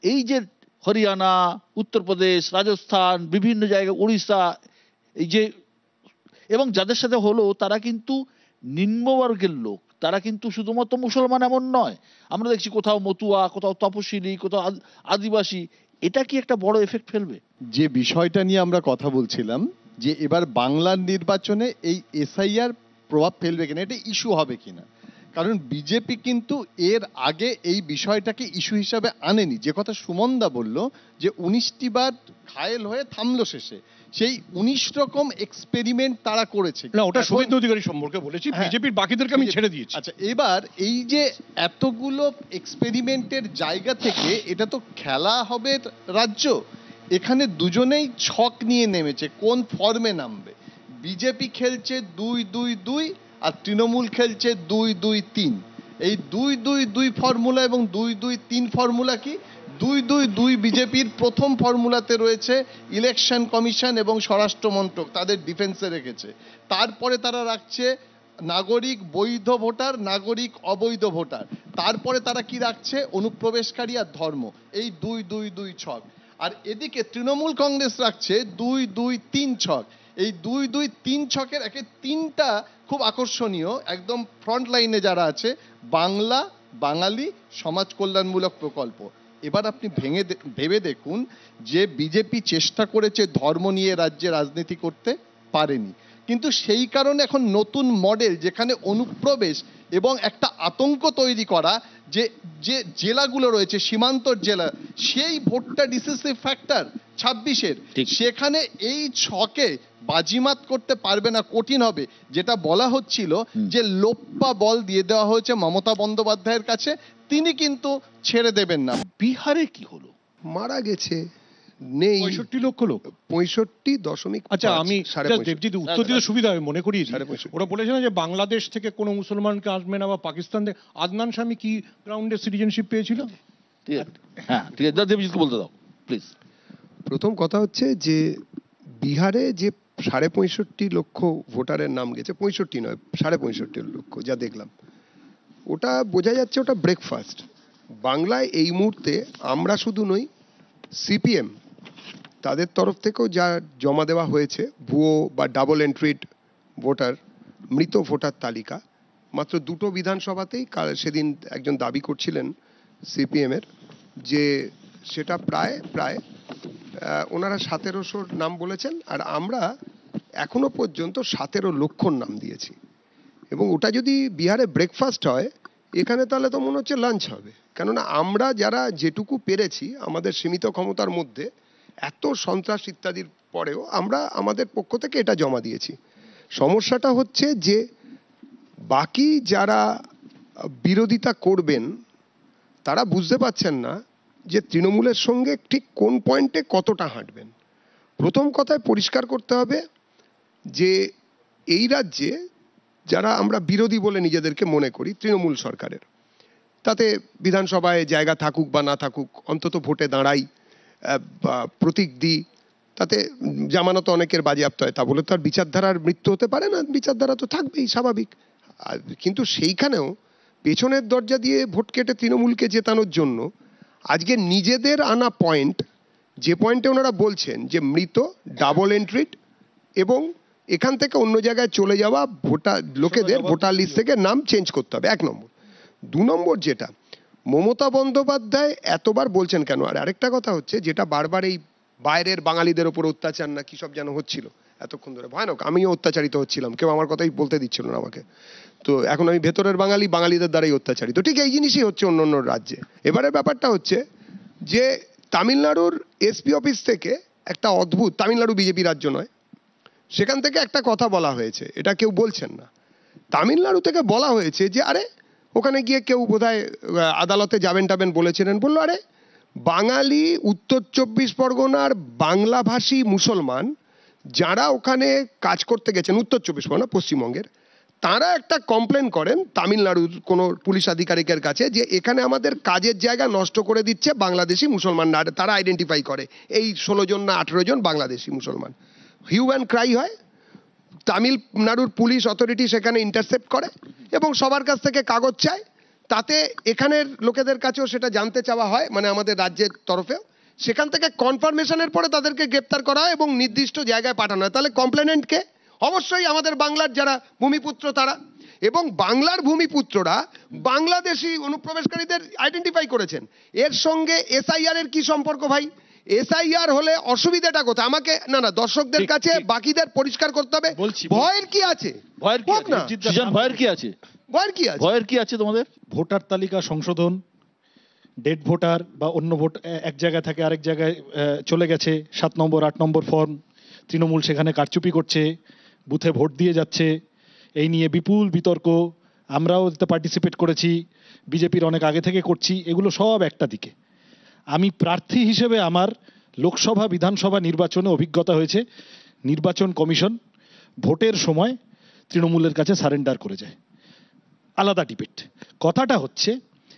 এই যে হরিয়ানা, উত্তরপ্রদেশ, রাজস্থান, বিভিন্ন জায়গায়, উড়িষ্যা, এই যে, এবং যাদের সাথে হলো তারা কিন্তু নিম্নবর্গের লোক, তারা কিন্তু শুধুমাত্র মুসলমান এমন নয়, আমরা দেখছি কোথাও মতুয়া, কোথাও তপশিলি, কোথাও আদিবাসী। এটা কি একটা বড় এফেক্ট ফেলবে? যে বিষয়টা নিয়ে আমরা কথা বলছিলাম যে এবার বাংলার নির্বাচনে এই এসআইআর প্রভাব ফেলবে কিনা, এটা ইস্যু হবে কিনা, কারণ বিজেপি কিন্তু এর আগে এই বিষয়টাকে ইস্যু হিসাবে আনেনি। যে কথা সুমনদা বলল যে 19টি বার ঘায়েল হয়ে থামলো শেষে, সেই 19 রকম এক্সপেরিমেন্ট তারা করেছে। না, ওটা শুভেন্দু অধিকারী সম্পর্কে বলেছি, বিজেপির বাকিদেরকে আমি ছেড়ে দিয়েছি। আচ্ছা, এবার এই যে এতগুলো এক্সপেরিমেন্টের জায়গা থেকে এটা তো খেলা হবে রাজ্য, এখানে দুজনেই ছক নিয়ে নেমেছে কোন ফর্মে নামবে। বিজেপি খেলছে 2-2-2 আর তৃণমূল খেলছে 2-2-3। এই 2-2-2 ফর্মুলা এবং 2-2-3 ফর্মুলা কি? 2-2-2 বিজেপির প্রথম ফর্মুলাতে রয়েছে ইলেকশন কমিশন এবং স্বরাষ্ট্র মন্ত্রক তাদের ডিফেন্সে রেখেছে। তারপরে তারা রাখছে নাগরিক বৈধ ভোটার, নাগরিক অবৈধ ভোটার। তারপরে তারা কি রাখছে? অনুপ্রবেশকারী আর ধর্ম। এই 2-2-2 ছক। আর এদিকে তৃণমূল কংগ্রেস রাখছে 2-2-3 ছক। এই 2-2-3 ছকের একে তিনটা খুব আকর্ষণীয়, একদম ফ্রন্ট লাইনে যারা আছে, বাংলা, বাঙালি, সমাজ কল্যাণমূলক প্রকল্প। এবার আপনি ভেবে দেখুন যে বিজেপি চেষ্টা করেছে ধর্ম নিয়ে রাজ্যে রাজনীতি করতে পারেনি, কিন্তু সেই কারণে এখন নতুন মডেল, যেখানে অনুপ্রবেশ এবং একটা আতঙ্ক তৈরি করা, যে যে জেলাগুলো রয়েছে সীমান্তর জেলা, সেই ভোটটা ডিসিসিভ ফ্যাক্টর 26-এর, সেখানে এই ছকে বাজিমাত করতে পারবে না, কঠিন হবে। যেটা বলা হচ্ছিল যে লোপ্পা বল দিয়ে দেওয়া হয়েছে মমতা বন্দ্যোপাধ্যায়ের কাছে, তিনি কিন্তু ছেড়ে দেবেন না। বিহারে কি হলো? মারা গেছে, নেই 65 লক্ষ লোক, 65.5। আচ্ছা, আমি দেবজিৎ উত্তর দিতে সুবিধা হবে মনে করি। ওরা বলেছে না যে বাংলাদেশ থেকে কোনো মুসলমানকে আসবে না, বা পাকিস্তান থেকে। আদনান স্বামী কি গ্রাউন্ডে সিটিজেনশিপ পেয়েছিল? হ্যাঁ, ঠিক আছে, দেবজিৎকে বলতে দাও প্লিজ। প্রথম কথা হচ্ছে যে বিহারে যে 65.5 লক্ষ ভোটারের নাম গেছে, 65 নয় 65.5 লক্ষ যা দেখলাম, ওটা বোঝা যাচ্ছে ওটা ব্রেকফাস্ট। বাংলায় এই মুহূর্তে আমরা শুধু নই, সিপিএম তাদের তরফ থেকেও যা জমা দেওয়া হয়েছে ভুয়ো বা ডাবল এন্ট্রিড ভোটার, মৃত ভোটার তালিকা, মাত্র 2টো বিধানসভাতেই সেদিন একজন দাবি করছিলেন সিপিএমের যে সেটা প্রায় ওনারা 1700 নাম বলেছেন, আর আমরা এখনো পর্যন্ত 17 লক্ষর নাম দিয়েছি। এবং ওটা যদি বিহারে ব্রেকফাস্ট হয়, এখানে তাহলে তো মনে হচ্ছে লাঞ্চ হবে। কেননা আমরা যারা যেটুকু পেরেছি আমাদের সীমিত ক্ষমতার মধ্যে, এত সন্ত্রাস ইত্যাদির পরেও আমরা আমাদের পক্ষ থেকে এটা জমা দিয়েছি। সমস্যাটা হচ্ছে যে বাকি যারা বিরোধিতা করবেন তারা বুঝতে পারছেন না যে তৃণমূলের সঙ্গে ঠিক কোন পয়েন্টে কতটা হাঁটবেন। প্রথম কথায় পরিষ্কার করতে হবে যে এই রাজ্যে যারা আমরা বিরোধী বলে নিজেদেরকে মনে করি তৃণমূল সরকারের, তাতে বিধানসভায় জায়গা থাকুক বা না থাকুক, অন্তত ভোটে দাঁড়াই বা প্রতীক দিই, তাতে জামানত অনেকের বাজেয়াপ্ত হয়, তা বলে তো আর বিচারধারার মৃত্যু হতে পারে না, বিচারধারা তো থাকবেই স্বাভাবিক। কিন্তু সেইখানেও পেছনের দরজা দিয়ে ভোট কেটে তৃণমূলকে জেতানোর জন্য আজকে নিজেদের আনা পয়েন্ট, যে পয়েন্টে ওনারা বলছেন যে মৃত, ডাবল এন্ট্রিড এবং এখান থেকে অন্য জায়গায় চলে যাওয়া লোকেদের ভোটার লিস্ট থেকে নাম চেঞ্জ করতে হবে, 1 নম্বর। 2 নম্বর যেটা মমতা বন্দ্যোপাধ্যায় এতবার বলছেন কেন? আর আরেকটা কথা হচ্ছে, যেটা বারবার এই বাইরের বাঙালিদের ওপর অত্যাচার না কি সব যেন হচ্ছিল এতক্ষণ ধরে, ভয়ানক, আমিও অত্যাচারিত হচ্ছিলাম, কেউ আমার কথাই বলতে দিচ্ছিল না আমাকে। তো এখন আমি ভেতরের বাঙালি, বাঙালিদের দ্বারাই অত্যাচারিত। ঠিক এই জিনিসই হচ্ছে অন্য অন্য রাজ্যে। এবারের ব্যাপারটা হচ্ছে যে তামিলনাড়ুর এসপি অফিস থেকে একটা অদ্ভুত, তামিলনাড়ু বিজেপি রাজ্য নয়, সেখান থেকে একটা কথা বলা হয়েছে, এটা কেউ বলছেন না। তামিলনাড়ু থেকে বলা হয়েছে যে আরে ওখানে গিয়ে কেউ বোধহয় আদালতে যাবেন টাবেন বলেছিলেন, বললো আরে বাঙালি উত্তর 24 পরগনার বাংলাভাষী মুসলমান যারা ওখানে কাজ করতে গেছেন, উত্তর 24 পরগনা পশ্চিমবঙ্গের, তারা একটা কমপ্লেন করেন তামিলনাড়ুর কোনো পুলিশ আধিকারিকের কাছে যে এখানে আমাদের কাজের জায়গা নষ্ট করে দিচ্ছে বাংলাদেশি মুসলমান। তারা আইডেন্টিফাই করে এই 16 জন না 18 জন বাংলাদেশি মুসলমান। হিউ অ্যান্ড ক্রাই হয়, তামিলনাড়ুর পুলিশ অথরিটি সেখানে ইন্টারসেপ্ট করে এবং সবার কাছ থেকে কাগজ চায়, তাতে এখানের লোকেদের কাছেও সেটা জানতে চাওয়া হয়, মানে আমাদের রাজ্যের তরফেও। সেখান থেকে কনফার্মেশনের পরে তাদেরকে গ্রেপ্তার করা হয় এবং নির্দিষ্ট জায়গায় পাঠানো হয়। তাহলে কমপ্লেনেন্টকে অবশ্যই আমাদের বাংলার যারা ভূমিপুত্র তারা, এবং বাংলার ভূমিপুত্ররা বাংলাদেশি অনুপ্রবেশকারীদের আইডেন্টিফাই করেছেন। এর সঙ্গে এসআইআর এর কি সম্পর্ক ভাই? এসআইআর হলে অসুবিধাটা কোথায়? আমাকে না না দর্শকদের কাছে বাকিদের পরিষ্কার করতে হবে, ভয়ের কি আছে? ভয়ের কি হোক না, আছে? সৃজন, ভয়ের কি আছে? ভয়ের কি আছে? ভয়ের কি আছে তোমাদের? ভোটার তালিকা সংশোধন, ডেড ভোটার বা অন্য ভোট এক জায়গা থেকে আরেক জায়গায় চলে গেছে, 7 নম্বর 8 নম্বর ফর্ম, তৃণমূল সেখানে কারচুপি করছে, বুথে ভোট দিয়ে যাচ্ছে, এই নিয়ে বিপুল বিতর্ক। আমরাও এতে পার্টিসিপেট করেছি, বিজেপির অনেক আগে থেকে করছি। এগুলো সব একটা দিকে। আমি প্রার্থী হিসেবে আমার লোকসভা বিধানসভা নির্বাচনে অভিজ্ঞতা হয়েছে, নির্বাচন কমিশন ভোটের সময় তৃণমূলের কাছে সারেন্ডার করে যায়, আলাদা ডিবেট। কথাটা হচ্ছে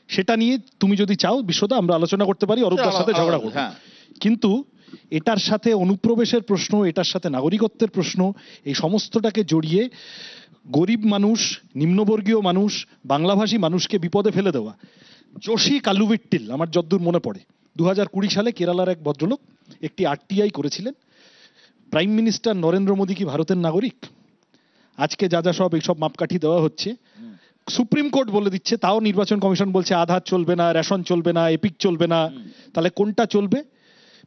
সেটা নিয়ে তুমি যদি চাও বিশ্বদা আমরা আলোচনা করতে পারি, অরূপদার সাথে ঝগড়া করব, হ্যাঁ। কিন্তু এটার সাথে অনুপ্রবেশের প্রশ্ন, এটার সাথে নাগরিকত্বের প্রশ্ন, এই সমস্তটাকে জড়িয়ে গরিব মানুষ, নিম্নবর্গীয় মানুষ, বাংলাভাষী মানুষকে বিপদে ফেলে দেওয়া। যোশী কালুভিট্টিল আমার যদ্দূর মনে পড়ে 2020 সালে কেরালার এক ভদ্রলোক একটি আরটিআই করেছিলেন। প্রাইম মিনিস্টার নরেন্দ্র মোদী কি ভারতের নাগরিক? আজকে যা যা সব এইসব মাপকাঠি দেওয়া হচ্ছে, সুপ্রিম কোর্ট বলে দিচ্ছে, তাও নির্বাচন কমিশন বলছে আধার চলবে না, রেশন চলবে না, এপিক চলবে না। তাহলে কোনটা চলবে?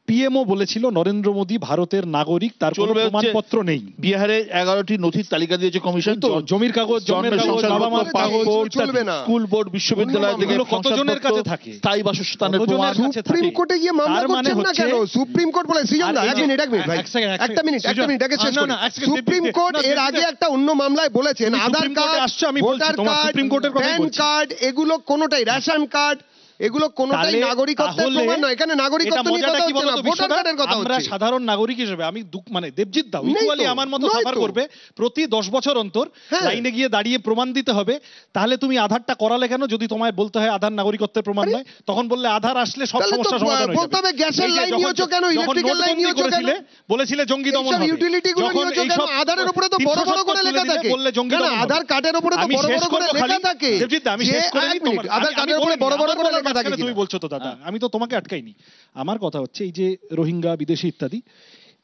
পিএমও বলেছিল নরেন্দ্র মোদী ভারতের নাগরিক, তার কোনো প্রমাণপত্র নেই। বিহারে 11টি নথির তালিকা দিয়েছে কমিশন, তো জমির কাগজ, জন্মের কাগজ, বাবা মার কাগজ চলবে না। স্কুল বোর্ড, বিশ্ববিদ্যালয় থেকে এগুলো কতজনের কাছে থাকে? স্থায়ী বাসস্থানের কতজনের প্রমাণ। কাছে থাকে? সুপ্রিম কোর্টে গিয়ে মামলা তার মানে করছেন না হচ্ছে- কেন? সুপ্রিম কোর্ট বলে সৃজন দা, আর এই এক যে- মিনিট ভাই, একটা মিনিট আগে শেষ করি। সুপ্রিম কোর্ট এর আগে একটা অন্য মামলায় বলেছেন তুমি আধার সুপ্রিম কোর্টে কার্ড, আসছো, আমি বলছি, ভোটার তোমার কার্ড, সুপ্রিম কোর্টের কথাই প্যান বলছি। কার্ড, এগুলো কোনোটাই, রেশন কার্ড, এগুলো কোনোটাই তাহলে- নাগরিকত্বের তাহলে প্রমাণ নয়। এখানে এটা নাগরিকত্ব নিয়ে মজাটা কথা কি হচ্ছে না, বলতো ভোটার বিশ্বদা? কার্ডের কথা আমরা হচ্ছে। সাধারণ নাগরিক হিসেবে আমি মানে দেবজিৎ দাও নেই তো, ইকুয়ালি আমার মতো নয় সাফার তো। করবে, প্রতি 10 বছর অন্তর হ্যাঁ। লাইনে গিয়ে দাঁড়িয়ে প্রমাণ দিতে হবে। তাহলে তুমি আধারটা করালে কেন যদি তোমায় বলতে হয় আধার নাগরিকত্বের প্রমাণ নয়? তখন বললে আধার আসলে সব তাহলে তো সমস্যা সমাধান হয়ে বলতে হবে যাবে। গ্যাসের এই যে লাইন যখন- নিয়েছো কেন, যখন ইলেকট্রিক্যাল লাইন নোটবন্দি নিয়েছো কেন, করেছিলে, বলেছিলে জঙ্গি দমন এইসব হবে। ইউটিলিটি গুলো যখন নিয়েছো কেন? এইসব আধারের উপরে তো বড় বড় 370 করে লেখা তুলে দিলে থাকে, বললে জঙ্গি না, না, দমন হবে। আধার কার্ডের উপরে তো আমি বড় শেষ বড় করে করবো লেখা খালি, থাকে। দেবজিৎ দা, আমি যে শেষ করে এক নিই, মিনিট, তোমার- আধার আমি কার্ডের উপরে বলিনি, বড় বড় আমার করে বলার লেখা থাকে মাঝখানে তুমি কিনা? বলছো তো দাদা, আমি তো তোমাকে আটকাইনি। আমার কথা হচ্ছে এই যে রোহিঙ্গা, বিদেশি ইত্যাদি,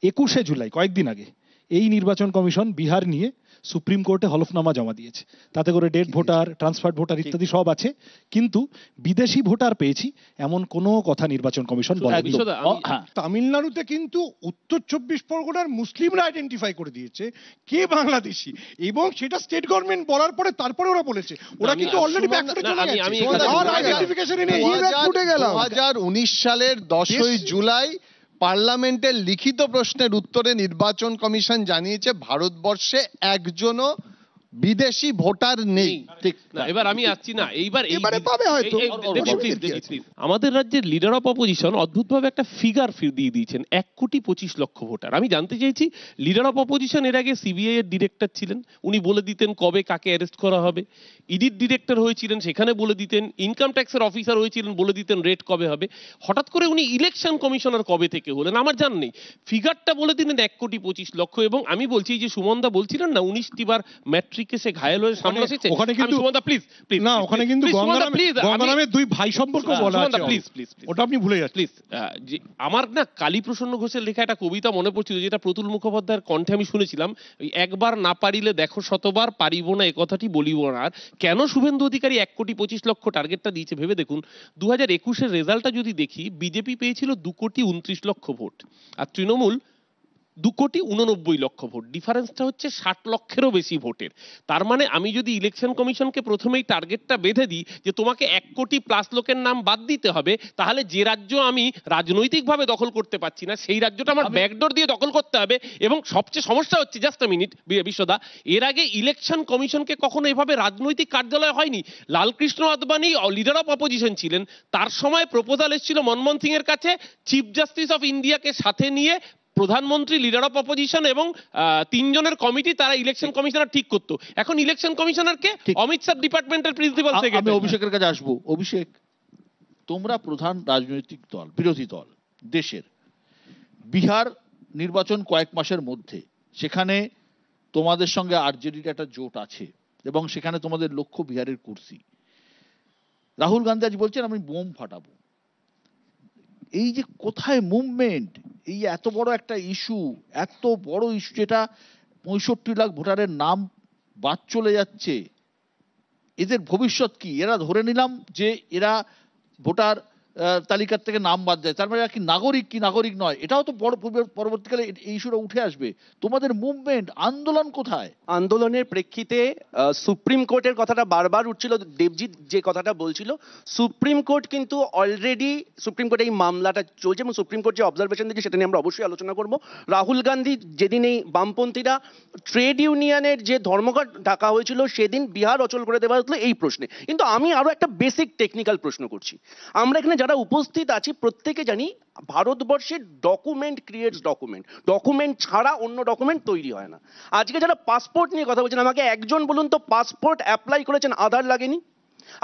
21শে জুলাই কয়েকদিন আগে এই নির্বাচন কমিশন বিহার নিয়ে সুপ্রিম কোর্টে হলফনামা জমা দিয়েছে। তাতে করে ডেড ভোটার, ট্রান্সফার্ড ভোটার ইত্যাদি সব আছে, কিন্তু বিদেশি ভোটার পেয়েছি এমন কোনো কথা নির্বাচন কমিশন বলেনি। বিশ্বদা, আমি- হ্যাঁ, তামিলনাড়ুতে কিন্তু উত্তর 24 পরগনার মুসলিমরা আইডেন্টিফাই করে দিয়েছে কে বাংলাদেশি, এবং সেটা স্টেট গভর্নমেন্ট বলার পরে তারপরে ওরা বলেছে, ওরা কিন্তু অলরেডি ব্যাক করে চলে আমি- গেছে। আমি ওদের এখানে- আর আইডেন্টিফিকেশনই নেই। কি back ফুটে গেলাম? 2019 সালের 10ই জুলাই পার্লামেন্টের লিখিত প্রশ্নের উত্তরে নির্বাচন কমিশন জানিয়েছে ভারতবর্ষে একজনও বিদেশি ভোটার নেই। ঠিক না, এবার আমি আসছি না, এইবার এই এবারে পাবে হয়তো। দেখি, অসুবিধার কি দেখি, আছে? please। আমাদের রাজ্যের লিডার অফ অপোজিশন অদ্ভুতভাবে একটা ফিগার দিয়ে দিয়েছেন, 1,25,00,000 ভোটার। আমি জানতে চাইছি, লিডার অফ অপোজিশন এর আগে সিবিআই এর ডিরেক্টর ছিলেন, উনি বলে দিতেন কবে কাকে অ্যারেস্ট করা হবে। ইডির ডিরেক্টর হয়েছিলেন, সেখানে বলে দিতেন। ইনকাম ট্যাক্সের অফিসার হয়েছিলেন, বলে দিতেন রেট কবে হবে। হঠাৎ করে উনি ইলেকশন কমিশনার কবে থেকে হলেন আমার জান নেই। ফিগারটা বলে দিলেন 1,25,00,000। এবং আমি বলছি, এই যে সুমনদা বলছিলেন না 19টি বার ম্যাট্রিক নেত্রীকে সে ঘায়েল হয়ে সামনে এসেছে। ওখানে কিন্তু প্লিজ প্লিজ না, ওখানে কিন্তু গঙ্গারামের দুই ভাই সম্পর্ক বলা আছে। প্লিজ প্লিজ ওটা আপনি ভুলে যাচ্ছেন। প্লিজ। আমার না কালীপ্রসন্ন ঘোষের লেখা একটা কবিতা মনে পড়ছিল, যেটা প্রতুল মুখোপাধ্যায়ের কণ্ঠে আমি শুনেছিলাম, ওই একবার না পারিলে দেখো শতবার, পারিব না এ কথাটি বলিব না আর। কেন শুভেন্দু অধিকারী 1,25,00,000 টার্গেটটা দিয়েছে ভেবে দেখুন। 2021-এর রেজাল্টটা যদি দেখি, বিজেপি পেয়েছিল 2,29,00,000 ভোট, আর তৃণমূল 2,89,00,000 ভোট। ডিফারেন্সটা হচ্ছে 60 লক্ষেরও বেশি ভোটের। তার মানে আমি যদি ইলেকশন কমিশনকে প্রথমেই টার্গেটটা বেঁধে দিই যে তোমাকে 1 কোটি প্লাস লোকের নাম বাদ দিতে হবে, তাহলে যে রাজ্য আমি রাজনৈতিকভাবে দখল করতে পারছি না, সেই রাজ্যটা আমার ব্যাকডোর দিয়ে দখল করতে হবে। এবং সবচেয়ে সমস্যা হচ্ছে, জাস্ট আ মিনিট বিশ্বদা, এর আগে ইলেকশন কমিশনকে কখনো এভাবে রাজনৈতিক কার্যালয় হয়নি। Lalkrishna Advani leader of opposition ছিলেন, তার সময় প্রপোজাল এসেছিল মনমোহন সিং এর কাছে, চিফ জাস্টিস অফ ইন্ডিয়াকে সাথে নিয়ে প্রধানমন্ত্রী, লিডার অফ অপোজিশন এবং 3 জনের কমিটি, তারা ইলেকশন কমিশনার ঠিক করতো। এখন ইলেকশন কমিশনারকে অমিত শাহ ডিপার্টমেন্টাল প্রিন্সিপাল থেকে। আমি অভিষেকের কাছে আসবো। অভিষেক, তোমরা প্রধান রাজনৈতিক দল, বিরোধী দল দেশের, বিহার নির্বাচন কয়েক মাসের মধ্যে, সেখানে তোমাদের সঙ্গে আরজেডির একটা জোট আছে এবং সেখানে তোমাদের লক্ষ্য বিহারের কুর্সি। রাহুল গান্ধী আজ বলছেন আমি বোম ফাটাবো। এই যে কোথায় মুভমেন্ট, এই এত বড় একটা ইস্যু, এত বড় ইস্যু যেটা 65 লাখ ভোটারের নাম বাদ চলে যাচ্ছে, এদের ভবিষ্যৎ কি? এরা ধরে নিলাম যে এরা ভোটার তালিকার থেকে নাম বাদ যায়, তার মানে কি নাগরিক কি নাগরিক নয়, এটাও তো বড় পরবর্তীকালে এই ইস্যুটা উঠে আসবে। তোমাদের মুভমেন্ট, আন্দোলন কোথায়? আন্দোলনের প্রেক্ষিতে সুপ্রিম কোর্টের কথাটা বারবার উঠছিল, দেবজিৎ যে কথাটা বলছিল, সুপ্রিম কোর্ট কিন্তু অলরেডি, সুপ্রিম কোর্টে এই মামলাটা চলছে এবং সুপ্রিম কোর্ট যে অবজারভেশন দিচ্ছে সেটা নিয়ে আমরা অবশ্যই আলোচনা করব। রাহুল গান্ধী যেদিন এই বামপন্থীরা ট্রেড ইউনিয়নের যে ধর্মঘট ডাকা হয়েছিল, সেদিন বিহার অচল করে দেওয়া হয়েছিল এই প্রশ্নে। কিন্তু আমি আরো একটা বেসিক টেকনিক্যাল প্রশ্ন করছি। আমরা এখানে যারা উপস্থিত আছি প্রত্যেকে জানি ভারতবর্ষের ডকুমেন্ট ক্রিয়েটস ডকুমেন্ট, ডকুমেন্ট ছাড়া অন্য ডকুমেন্ট তৈরি হয় না। আজকে যারা পাসপোর্ট নিয়ে কথা বলছেন, আমাকে একজন বলুন তো পাসপোর্ট অ্যাপ্লাই করেছেন, আধার লাগেনি?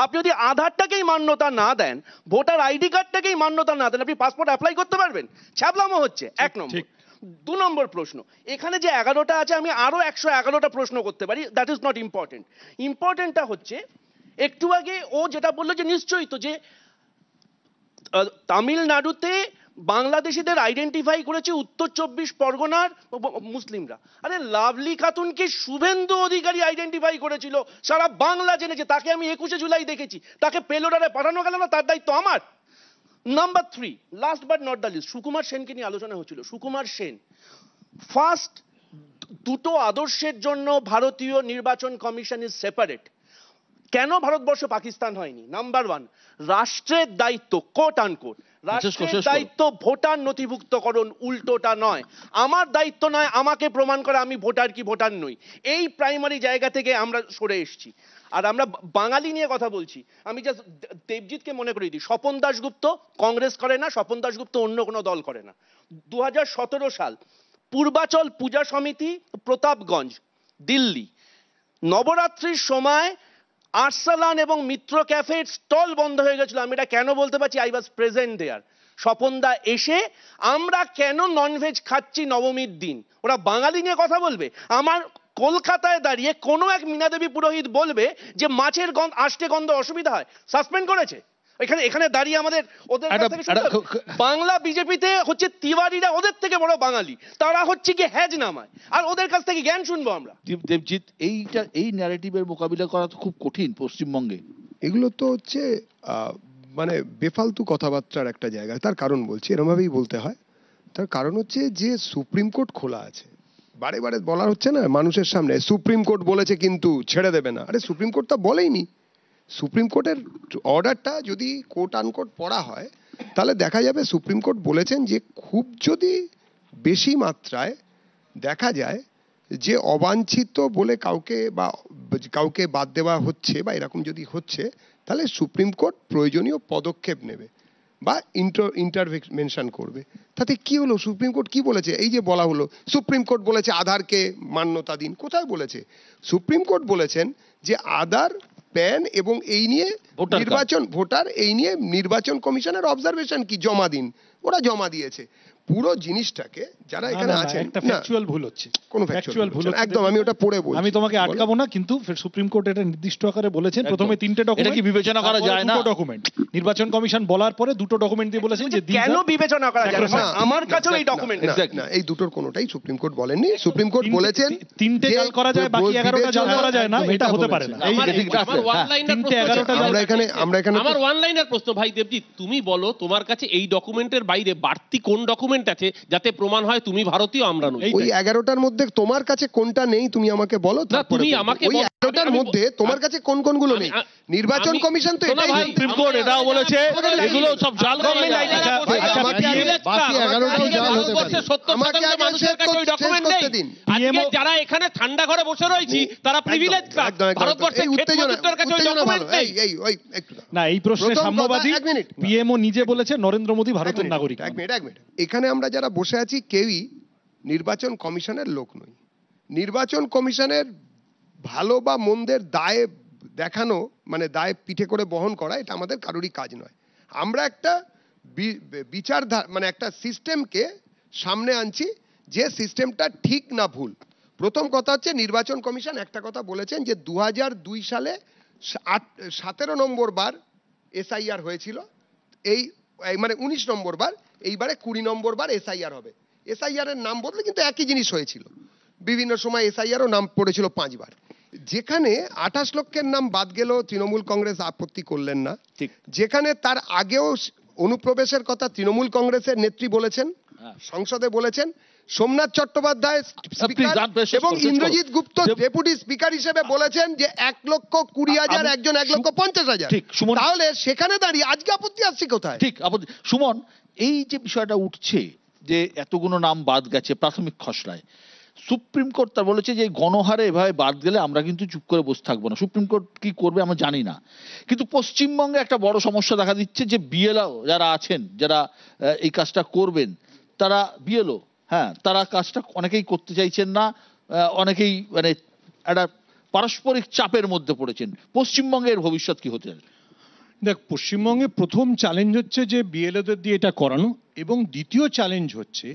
আপনি যদি আধারটাকেই মান্যতা না দেন, ভোটার আইডি কার্ডটাকেই মান্যতা না দেন, আপনি পাসপোর্ট অ্যাপ্লাই করতে পারবেন? ছ্যাবলামো হচ্ছে 1 নম্বর। 2 নম্বর প্রশ্ন, এখানে যে 11টা আছে, আমি আরো 111টা প্রশ্ন করতে পারি, দ্যাট ইজ নট ইম্পর্টেন্ট। ইম্পর্টেন্টটা হচ্ছে একটু আগে ও যেটা বললো যে নিশ্চয়ই তো যে তামিলনাড়ুতে বাংলাদেশিদের আইডেন্টিফাই করেছে উত্তর 24 পরগনার মুসলিমরা। আরে লাভলি খাতুনকে শুভেন্দু অধিকারী আইডেন্টিফাই করেছিল, সারা বাংলা জেনেছে, তাকে আমি 21শে জুলাই দেখেছি, তাকে পেলোডারে পাঠানো গেল না, তার দায়িত্ব আমার। Number 3, last but not the least, Sukumar সেনকে নিয়ে আলোচনা হচ্ছিল। সুকুমার সেন ফার্স্ট, দুটো আদর্শের জন্য ভারতীয় নির্বাচন কমিশন ইজ সেপারেট। কেন ভারতবর্ষ পাকিস্তান হয়নি? নাম্বার 1, রাষ্ট্রের দায়িত্ব, কোট আনকোট, রাষ্ট্রের দায়িত্ব ভোটার নথিভুক্তকরণ, উল্টোটা নয়। আমার দায়িত্ব নয় আমাকে প্রমাণ করে আমি ভোটার কি ভোটার নই। এই প্রাইমারি জায়গা থেকে আমরা সরে এসেছি। আর আমরা বাঙালি নিয়ে কথা বলছি। আমি জাস্ট দেবজিৎকে মনে করিয়ে দিই, স্বপন দাশগুপ্ত কংগ্রেস করে না, স্বপন দাশগুপ্ত অন্য কোনো দল করে না। 2017 সাল, পূর্বাচল পূজা সমিতি, প্রতাপগঞ্জ, দিল্লি, নবরাত্রির সময় আরসালান এবং মিত্র ক্যাফের স্টল বন্ধ হয়ে গেছিল। আমি এটা কেন বলতে পারছি? আই ওয়াজ প্রেজেন্ট দেয়ার। স্বপনদা এসে আমরা কেন ননভেজ খাচ্ছি নবমীর দিন, ওরা বাঙালি নিয়ে কথা বলবে। আমার কলকাতায় দাঁড়িয়ে কোনো এক মীনা দেবী পুরোহিত বলবে যে মাছের গন্ধ, আষ্টে গন্ধ অসুবিধা হয়, সাসপেন্ড করেছে। এখানে দাঁড়িয়ে আমাদের ওদের বাংলা বিজেপিতে হচ্ছে তিওয়ারিরা ওদের থেকে বড় বাঙালি, তারা হচ্ছে কি হ্যাজ নামায়, আর ওদের কাছ থেকে জ্ঞান শুনবো আমরা। দেবজিৎ, এই ন্যারেটিভের মোকাবিলা করা তো খুব কঠিন পশ্চিমবঙ্গে। এগুলো তো হচ্ছে মানে বেফালতু কথাবার্তার একটা জায়গা। তার কারণ বলছি, এরমভাবেই বলতে হয়। তার কারণ হচ্ছে যে সুপ্রিম কোর্ট খোলা আছে, বারে বারে বলা হচ্ছে না মানুষের সামনে সুপ্রিম কোর্ট বলেছে কিন্তু ছেড়ে দেবে না। আরে সুপ্রিম কোর্ট তা বলেইনি। সুপ্রিম কোর্টের অর্ডারটা যদি কোর্ট আনকোর্ট পড়া হয়, তাহলে দেখা যাবে সুপ্রিম কোর্ট বলেছেন যে খুব যদি বেশি মাত্রায় দেখা যায় যে অবাঞ্ছিত বলে কাউকে বাদ দেওয়া হচ্ছে বা এরকম যদি হচ্ছে, তাহলে সুপ্রিম কোর্ট প্রয়োজনীয় পদক্ষেপ নেবে বা ইন্টারভেনশন করবে। তাতে কি হলো? সুপ্রিম কোর্ট কি বলেছে? এই যে বলা হলো সুপ্রিম কোর্ট বলেছে আধারকে মান্যতা দিন। কোথায় বলেছে? সুপ্রিম কোর্ট বলেছেন যে আধার, প্যান এবং এই নিয়ে ভোটার এই নিয়ে নির্বাচন কমিশনের অবজারভেশন কি জমা দিন। ওরা জমা দিয়েছে। পুরো জিনিসটাকে যারা এখানে আছেন একটা না ফ্যাকচুয়াল ভুল হচ্ছে, কোনো ফ্যাকচুয়াল ভুল হচ্ছে। একদম, আমি ওটা পড়ে বলছি। আমি তোমাকে বলো। আটকাবো না, কিন্তু সুপ্রিম কোর্ট এটা নির্দিষ্ট আকারে বলেছেন একদম। প্রথমে 3টে এটা ডকুমেন্ট, কি বিবেচনা করা যায় না? ডকুমেন্ট নির্বাচন কমিশন বলার পরে 2টো ডকুমেন্ট দিয়ে বলেছেন যে কেন বিবেচনা করা যায় না? না, আমার কাছেও এই ডকুমেন্ট না, না, এই দুটোর কোনোটাই সুপ্রিম কোর্ট বলেননি। সুপ্রিম কোর্ট বলেছেন 3টে জাল করা যায়, বাকি 11টা জাল করা যায় না, এটা হতে পারে না। আমার ওয়ান লাইনার প্রশ্ন 11টা আছে। আমরা এখানে আমার ওয়ান লাইনার প্রশ্ন, ভাই দেবজিৎ, তুমি বলো তোমার কাছে এই ডকুমেন্টের বাইরে বাড়তি কোন ডকুমেন্ট আছে যাতে প্রমাণ হয় তুমি ভারতীয়, আমরা নই? ওই 11টার মধ্যে তোমার কাছে কোনটা নেই তুমি আমাকে বলো। তারপরে তুমি বলবো। আমাকে ওই বলো। 11টার মধ্যে তোমার কাছে কোন কোনগুলো নেই? নির্বাচন কমিশন তো এটাই ভাই, বলছে। সুপ্রিম কোর্ট এটাও বলেছে এগুলো সব জাল করা যায়। আচ্ছা, আমাকে বাকি 11টাও জাল হতে পারে। আমাকে আগে মানুষের কাছে ওই শেষ ডকুমেন্ট করতে নেই। দিন। আজকে যারা এখানে ঠান্ডা ঘরে বসে রয়েছি তারা প্রিভিলেজ ক্লাস। একদম, একদম, ভারতবর্ষের এই ক্ষেত মজুরদের কাছে ওই উত্তেজনা ডকুমেন্ট ভালো। নেই। ওই একটু দাঁড়াও। না, এই প্রশ্নে প্রথম কথা, সাম্যবাদী 1 মিনিট। পিএমও নিজে বলেছে নরেন্দ্র মোদী ভারতের এক নাগরিক। মিনিট। এখানে আমরা যারা বসে আছি কেউই নির্বাচন কমিশনের লোক নই। নির্বাচন কমিশনের ভালো বা মন্দের দায় দেখানো, মানে দায় পিঠে করে বহন করা, এটা আমাদের কারোরই কাজ নয়। আমরা একটা বিচার মানে একটা সিস্টেমকে সামনে আনছি, যে সিস্টেমটা ঠিক না ভুল। প্রথম কথা হচ্ছে নির্বাচন কমিশন একটা কথা বলেছেন যে 2002 সালে 17 নম্বর বার এসআইআর হয়েছিল, এই মানে 19 নম্বর বার, এইবারে 20 নম্বর বার এসআইআর হবে। এসআইআর এর নাম বদলে কিন্তু একই জিনিস হয়েছিল, বিভিন্ন সময় এসআইআরও নাম পড়েছিল 5 বার। যেখানে 28 লক্ষের নাম বাদ গেল, তৃণমূল কংগ্রেস আপত্তি করলেন না। ঠিক। যেখানে তার আগেও অনুপ্রবেশের কথা তৃণমূল কংগ্রেসের নেত্রী বলেছেন, সংসদে বলেছেন, সোমনাথ চট্টোপাধ্যায় স্পিকার এবং ইন্দ্রজিৎ গুপ্ত ডেপুটি স্পিকার হিসেবে বলেছেন যে 1,20,000, একজন 1,50,000। ঠিক, সুমন। তাহলে সেখানে দাঁড়িয়ে আজকে আপত্তি আসছে কোথায়? ঠিক আপত্তি। সুমন, এই যে বিষয়টা উঠছে যে এতগুলো নাম বাদ গেছে প্রাথমিক খসড়ায়, সুপ্রিম কোর্ট তা বলেছে যে গণহারে এভাবে বাদ গেলে আমরা কিন্তু চুপ করে বসে থাকবো না। সুপ্রিম কোর্ট কি করবে আমরা জানি না, কিন্তু পশ্চিমবঙ্গে একটা বড় সমস্যা দেখা দিচ্ছে যে বিএলও যারা আছেন, যারা এই কাজটা করবেন, তারা বিএলও, হ্যাঁ, তারা কাজটা অনেকেই করতে চাইছেন না, অনেকেই মানে একটা পারস্পরিক চাপের মধ্যে পড়েছেন। পশ্চিমবঙ্গের ভবিষ্যৎ কি হতে যাচ্ছে? দেখ, পশ্চিমবঙ্গে প্রথম চ্যালেঞ্জ হচ্ছে যে বিএলওদের দিয়ে এটা করানো, এবং দ্বিতীয় চ্যালেঞ্জ হচ্ছে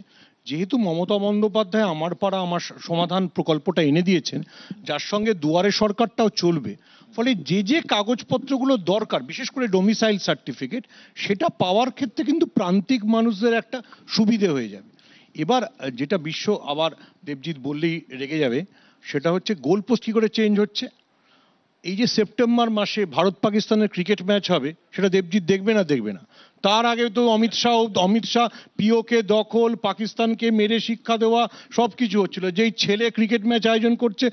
যেহেতু মমতা বন্দ্যোপাধ্যায় আমার পাড়া আমার সমাধান প্রকল্পটা এনে দিয়েছেন, যার সঙ্গে দুয়ারে সরকারটাও চলবে, ফলে যে যে কাগজপত্রগুলো দরকার, বিশেষ করে ডোমিসাইল সার্টিফিকেট, সেটা পাওয়ার ক্ষেত্রে কিন্তু প্রান্তিক মানুষদের একটা সুবিধে হয়ে যাবে। এবার যেটা বিশ্ব আবার দেবজিৎ বললেই রেগে যাবে, সেটা হচ্ছে গোলপোস্ট কী করে চেঞ্জ হচ্ছে। এই যে সেপ্টেম্বর মাসে ভারত পাকিস্তানের ক্রিকেট ম্যাচ হবে, সেটা দেবজিৎ দেখবে না? তার আগে তো অমিত শাহ পিওকে দখল, পাকিস্তানকে মেরে শিক্ষা দেওয়া, সব কিছু হচ্ছিল। যেই ছেলে ক্রিকেট ম্যাচ আয়োজন করছে,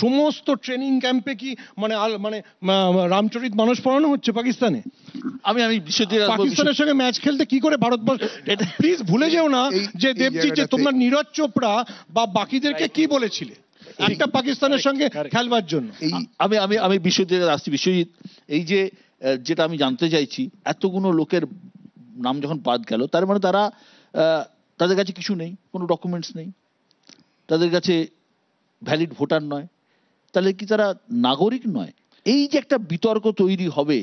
সমস্ত ট্রেনিং ক্যাম্পে কি মানে রামচরিত মানস পড়ানো হচ্ছে পাকিস্তানে। আমি পাকিস্তানের সঙ্গে ম্যাচ খেলতে কি করে ভারতবর্ষ, প্লিজ ভুলে যেও না যে দেবজিৎ, যে তোমরা নীরজ চোপড়া বা বাকিদেরকে কি বলেছিলে একটা পাকিস্তানের সঙ্গে খেলবার জন্য। আমি বিশ্বজিৎ আসছি। বিশ্বজিৎ, এই যে যেটা আমি জানতে চাইছি, এতগুলো লোকের নাম যখন বাদ গেল, তার মানে তাদের কাছে কিছু নেই, কোনো ডকুমেন্টস নেই, তাদের কাছে ভ্যালিড ভোটার নয়, তাহলে কি তারা নাগরিক নয়? এই যে একটা বিতর্ক তৈরি হবে,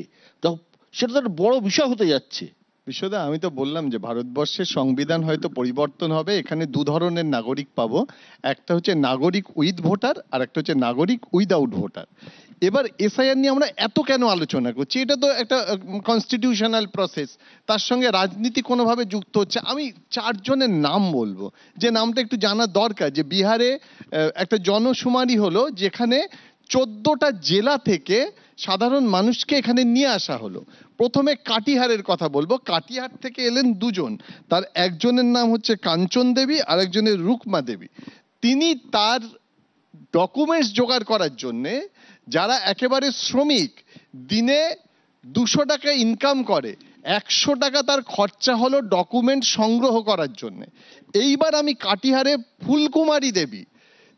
সেটা তো একটা বড় বিষয় হতে যাচ্ছে। বিশ্বদা, আমি তো বললাম যে ভারতবর্ষের সংবিধান হয়তো পরিবর্তন হবে, এখানে 2 ধরনের নাগরিক পাবো। একটা হচ্ছে নাগরিক উইথ ভোটার, আর একটা হচ্ছে নাগরিক উইদাউট ভোটার। এবার এসআইআর নিয়ে আমরা এত কেন আলোচনা করছি? এটা তো একটা কনস্টিটিউশনাল প্রসেস, তার সঙ্গে রাজনীতি কোনোভাবে যুক্ত হচ্ছে। আমি 4 জনের নাম বলবো, যে নামটা একটু জানা দরকার। যে বিহারে একটা জনশুমারি হলো, যেখানে 14টা জেলা থেকে সাধারণ মানুষকে এখানে নিয়ে আসা হলো। প্রথমে কাটিহারের কথা বলবো। কাটিহার থেকে এলেন 2 জন, তার একজনের নাম হচ্ছে কাঞ্চন দেবী, আর একজনের রুকমা দেবী। তিনি তার ডকুমেন্টস জোগাড় করার জন্যে, যারা একেবারে শ্রমিক, দিনে 200 টাকা ইনকাম করে, 100 টাকা তার খরচা হলো ডকুমেন্ট সংগ্রহ করার জন্যে। এইবার আমি কাটিহারে ফুলকুমারী দেবী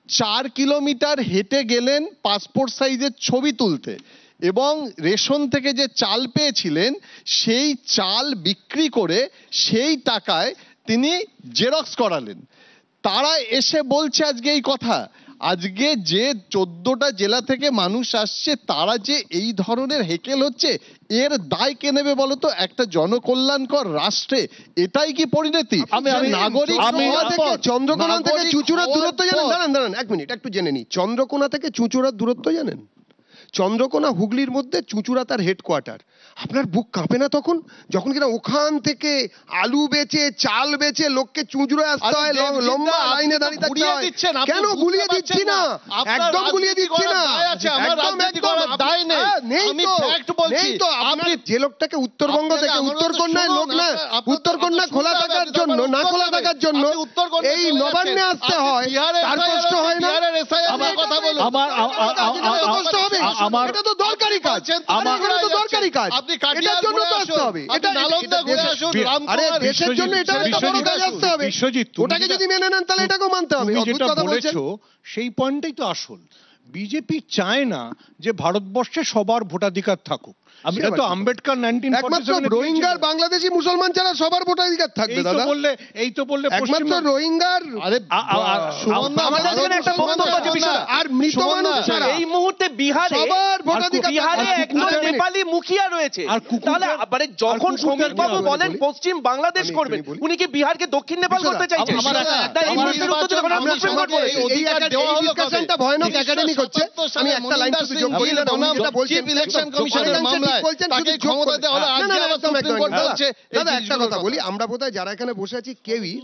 4 কিলোমিটার হেঁটে গেলেন পাসপোর্ট সাইজের ছবি তুলতে, এবং রেশন থেকে যে চাল পেয়েছিলেন সেই চাল বিক্রি করে সেই টাকায় তিনি জেরক্স করালেন। তারা এসে বলছে আজকে এই কথা, আজকে যে 14টা জেলা থেকে মানুষ আসছে, তারা যে এই ধরনের হেকেল হচ্ছে, এর দায় কে নেবে বলো তো? একটা জনকল্যাণকর রাষ্ট্রে এটাই কি পরিণতি? নাগরিক চন্দ্রকোনা থেকে নাগরিক চুঁচুড়ার হওয়ার দূরত্ব জানেন? পর- দাঁড়ান দাঁড়ান এক মিনিট, একটু জেনে নি। চন্দ্রকোনা থেকে চুঁচুড়ার দূরত্ব জানেন? চন্দ্রকোনা হুগলির মধ্যে, চুঁচুড়া তার হেডকোয়ার্টার। আপনার বুক কাঁপে না তখন, যখন কিনা ওখান থেকে আলু বেচে, চাল বেচে লোককে চুঁচুড়ায় আসতে হয়, লম্বা লাইনে দাঁড়িয়ে থাকতে হয়? কেন গুলিয়ে দিচ্ছি না, একদম গুলিয়ে দিচ্ছি না, একদম একদম নেই তো। আপনার যে লোকটাকে উত্তরবঙ্গ থেকে উত্তরকন্যায় লোক না, উত্তরকন্যা খোলা থাকার জন্য, না খোলা থাকার জন্য এই নবান্নে আসতে হয়, তার কষ্ট হয় না? কথা বলুন। কষ্ট হবে? এটা তো দরকারি কাজ, এটা তো দরকারি কাজ, এটার জন্য তো আসতে হবে। এটা আরে দেশের জন্য এটা একটা বড় কাজ, আসতে হবে। বিশ্বজিৎ, ওটাকে যদি মেনে নেন তাহলে এটাকেও মানতে হবে। তুমি অদ্ভুত যেটা কথা বলছেন। বলেছো সেই পয়েন্টটাই তো আসল। বিজেপি চায় না যে ভারতবর্ষে সবার ভোটাধিকার থাকুক। এটা তো আম্বেদকর 1947 একমাত্র রোহিঙ্গার, বাংলাদেশি, মুসলমান ছাড়া সবার ভোটাধিকার থাকবে দাদা। এই তো বললে একমাত্র রোহিঙ্গার আমাদের এখানে একটা বক্তব্য আছে বিষয়, আর মৃত মানুষ ছাড়া এই মুহূর্তে বিহারে সবার ভোটাধিকার বিহারে থাকবে। একজন নেপালি মুখিয়া রয়েছে। আর কুকুরদের- তাহলে মানে যখন আর কুকুরদের সমীর বাবু আমি বলেন বলি। পশ্চিম বাংলাদেশ আমি করবেন, বলি। উনি কি বিহারকে দক্ষিণ নেপাল বিশ্বদা, করতে চাইছেন? আমার তাই এই আমার প্রশ্নের উত্তর যখন আমরা আমরা সুপ্রিম কোর্ট সমাজে বলেছে। এই ডিসকাশনটা ভয়ানক একাডেমিক হচ্ছে। আমি একটা লাইন শুধু যোগ করি না, উনি যেটা বলছেন ইলেকশন কমিশনের মামলায় তাকে ক্ষমতা দেওয়া হলো, আজকে আবার সুপ্রিম কোর্ট বলছে এই দাদা একটা কথা বলি, আমরা বোধহয় যারা এখানে বসে আছি কেউই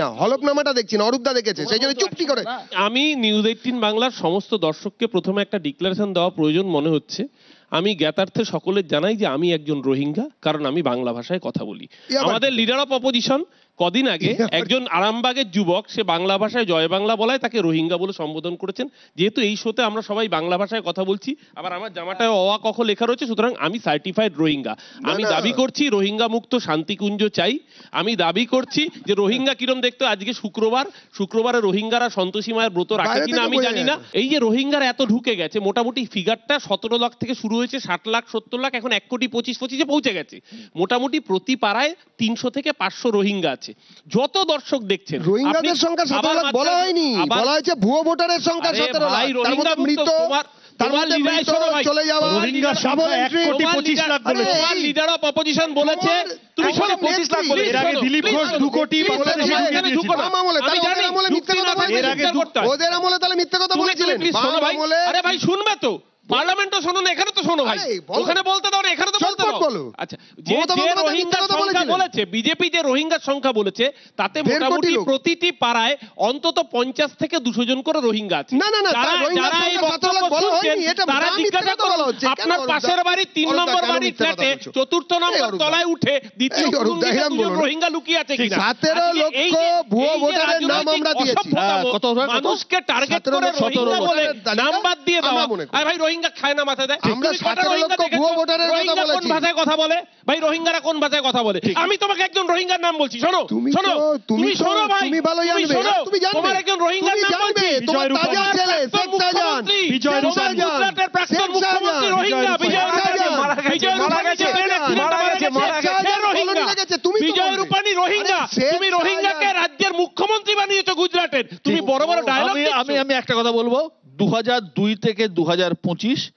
হলফনামাটা দেখছি না, অরূপদা দেখেছে, সেই জন্য চুপটি করে। আমি নিউজ 18 বাংলার সমস্ত দর্শককে প্রথমে একটা ডিক্লারেশন দেওয়া প্রয়োজন মনে হচ্ছে। আমি জ্ঞাতার্থে সকলের জানাই যে আমি একজন রোহিঙ্গা, কারণ আমি বাংলা ভাষায় কথা বলি। আবার আমাদের লিডার অফ অপোজিশন কদিন আগে একজন আরামবাগের যুবক, সে বাংলা ভাষায় জয় বাংলা বলায় তাকে রোহিঙ্গা বলে সম্বোধন করেছেন। যেহেতু এই শোতে আমরা সবাই বাংলা ভাষায় কথা বলছি, আবার আমার জামাটায় অ আ ক খ লেখা রয়েছে, সুতরাং আমি সার্টিফাইড রোহিঙ্গা। আমি দাবি করছি রোহিঙ্গা মুক্ত শান্তিকুঞ্জ চাই। আমি দাবি করছি যে রোহিঙ্গা কিরম দেখতে, আজকে শুক্রবারে রোহিঙ্গারা সন্তোষী মায়ের ব্রত রাখে বাইরে কিনা থেকে আমি বোঝা জানি যায় না। না। এই যে রোহিঙ্গার এত ঢুকে গেছে, মোটামুটি ফিগারটা 17 লাখ থেকে শুরু হয়েছে, 60 লাখ 70 লাখ, এখন 1 কোটি 25-25 পৌঁছে গেছে। মোটামুটি প্রতি পাড়ায় 300 থেকে 500 রোহিঙ্গা আছে। যত দর্শক দেখছেন, রোহিঙ্গাদের আপনি সংখ্যা 17 আবার লাখ বলা হয়নি, আবার- বলা হয়েছে ভুয়ো ভোটারের সংখ্যা আরে 17 লাখ, ভাই, তার রোহিঙ্গা মধ্যে মৃত, তোমার মধ্যে leader- মৃত, শোনো ভাই, চলে যাওয়া, রোহিঙ্গার double সংখ্যা entry, 1 কোটি 25 লাখ বলেছে। তোমার লিডার অফ অপোজিশন বলেছে, তুমি তোমার শোনো, 25 লাখ please বলেছে। শোনো, এর আগে দিলীপ please ঘোষ শোনো, 2 কোটি please বাংলাদেশে শোনো, ঢুকিয়ে এখানে দিয়েছিল। ঢুকো না। বাম আমলে, আমি তাহলে জানি, ওদের আমলে মিথ্যে যুক্তি কথা না থাকলে বলেছিলেন। বিচার করতে হয়। ওদের আমলে তাহলে মিথ্যে কথা তুমি বলেছিলেন। please শোনো বাম ভাই। আমলে আরে ভাই শুনবে তো, পার্লামেন্টও শোনো না, এখানে তো শোনো ভাই। আরে বলো। ওখানে বলতে দাও না, এখানে তো বলতে চটপট দাও। বলো। আচ্ছা, যে মমতা যে বন্দ্যোপাধ্যায় মিথ্যে রোহিঙ্গার কথা সংখ্যা বলেছিলেন। বলেছে, বিজেপি যে রোহিঙ্গার সংখ্যা বলেছে, তাতে 1.5 কোটি মোটামুটি লোক। প্রতিটি পাড়ায় অন্তত 50 থেকে 200 জন করে রোহিঙ্গা আছে। না, না, না, যারা তার রোহিঙ্গার যারা এই সংখ্যা 17 লাখ বক্তব্য বলা শুনছেন, হয়নি, এটা তারা মিথ্যে জিজ্ঞাসা কথা বলা করুন হচ্ছে। কেন আপনার অরূপদা? পাশের বাড়ি 3 অরূপদা, নম্বর কেন বাড়ির মিথ্যে কথা ফ্ল্যাটে বলছো? 4th নম্বর অরূপদা। তলায় উঠে দ্বিতীয় এই অরূপদা, কুলুঙ্গিতে এরম 2 জন বলো না। রোহিঙ্গা লুকিয়ে আছে কিনা। 17 আজকে লক্ষ এই যে- ভুয়ো এই যে ভোটারের নাম রাজনৈতিক আমরা দিয়েছি। অসভ্যতাম, কত কত? মানুষকে টার্গেট 17 করে লক্ষ রোহিঙ্গা বলে ভোটারের তালিকা নাম বাদ দিয়ে আমরা দেওয়া। মনে করি। আরে ভাই, রোহিঙ্গা খায় না মাথায় দেয়। আমরা তুমি কটা 17 রোহিঙ্গা লক্ষ দেখেছো? ভুয়ো ভোটারের কথা রোহিঙ্গা কোন বলেছি। ভাষায় কথা বলে? ভাই, রোহিঙ্গারা কোন ভাষায় কথা বলে? আমি তোমাকে একজন রোহিঙ্গার নাম বলছি, শোনো তুমি শোনো, তো- তুমি তো- শোনো ভাই, তুমি ভালো তুমি জানবে। শোনো, তুমি জানবে। তোমার একজন রোহিঙ্গার তুমি নাম জানবে। বলছি। তোমার তাজা তোমার ছেলে, প্রাক্তন শেখ শাহজাহান। মুখ্যমন্ত্রী, বিজয় তোমার রূপানী। গুজরাটের প্রাক্তন শেখ মুখ্যমন্ত্রী শাহজাহান। রোহিঙ্গা। বিজয় মারা গেছে, বিজয় মারা রূপানী গেছে, যে ট্রেন অ্যাক্সিডেন্টে মারা গেছে, মারা গেছে। সে রোহিঙ্গা। কলোনি লেগেছে, তুমি তো বিজয় বলবে। রূপানী রোহিঙ্গা। আরে শেখ তুমি রোহিঙ্গাকে শাহজাহান। রাজ্যের মুখ্যমন্ত্রী বানিয়েছো গুজরাটের। তুমি বড় বড় ডায়লগ আমি একটা কথা বলবো। 2002 থেকে 2025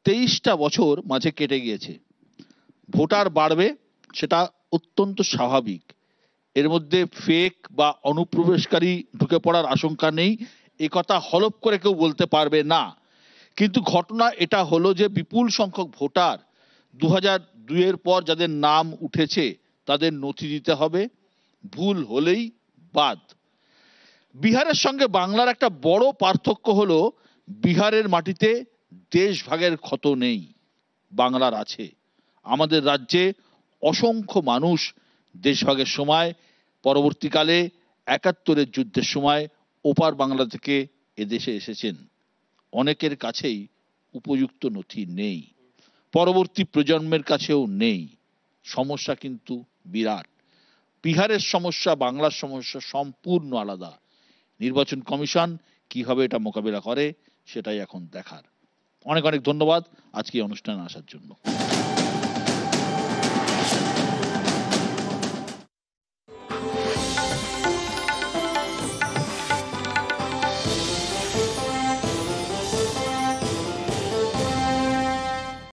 23টা বছর মাঝে কেটে গিয়েছে। ভোটার বাড়বে, সেটা অত্যন্ত স্বাভাবিক। এর মধ্যে ফেক বা অনুপ্রবেশকারী ঢুকে পড়ার আশঙ্কা নেই, এ কথা হলফ করে কেউ বলতে পারবে না। কিন্তু ঘটনা এটা হলো যে বিপুল সংখ্যক ভোটার 2002 এর পর যাদের নাম উঠেছে তাদের নথি দিতে হবে, ভুল হলেই বাদ। বিহারের সঙ্গে বাংলার একটা বড় পার্থক্য হলো বিহারের মাটিতে দেশভাগের ক্ষত নেই, বাংলার আছে। আমাদের রাজ্যে অসংখ্য মানুষ দেশভাগের সময়, পরবর্তীকালে 71-এর যুদ্ধের সময় ওপার বাংলা থেকে এদেশে এসেছেন। অনেকের কাছেই উপযুক্ত নথি নেই, পরবর্তী প্রজন্মের কাছেও নেই। সমস্যা কিন্তু বিরাট। বিহারের সমস্যা বাংলার সমস্যা সম্পূর্ণ আলাদা। নির্বাচন কমিশন কিভাবে এটা মোকাবিলা করে সেটাই এখন দেখার। অনেক অনেক ধন্যবাদ আজকে এই অনুষ্ঠানে আসার জন্য।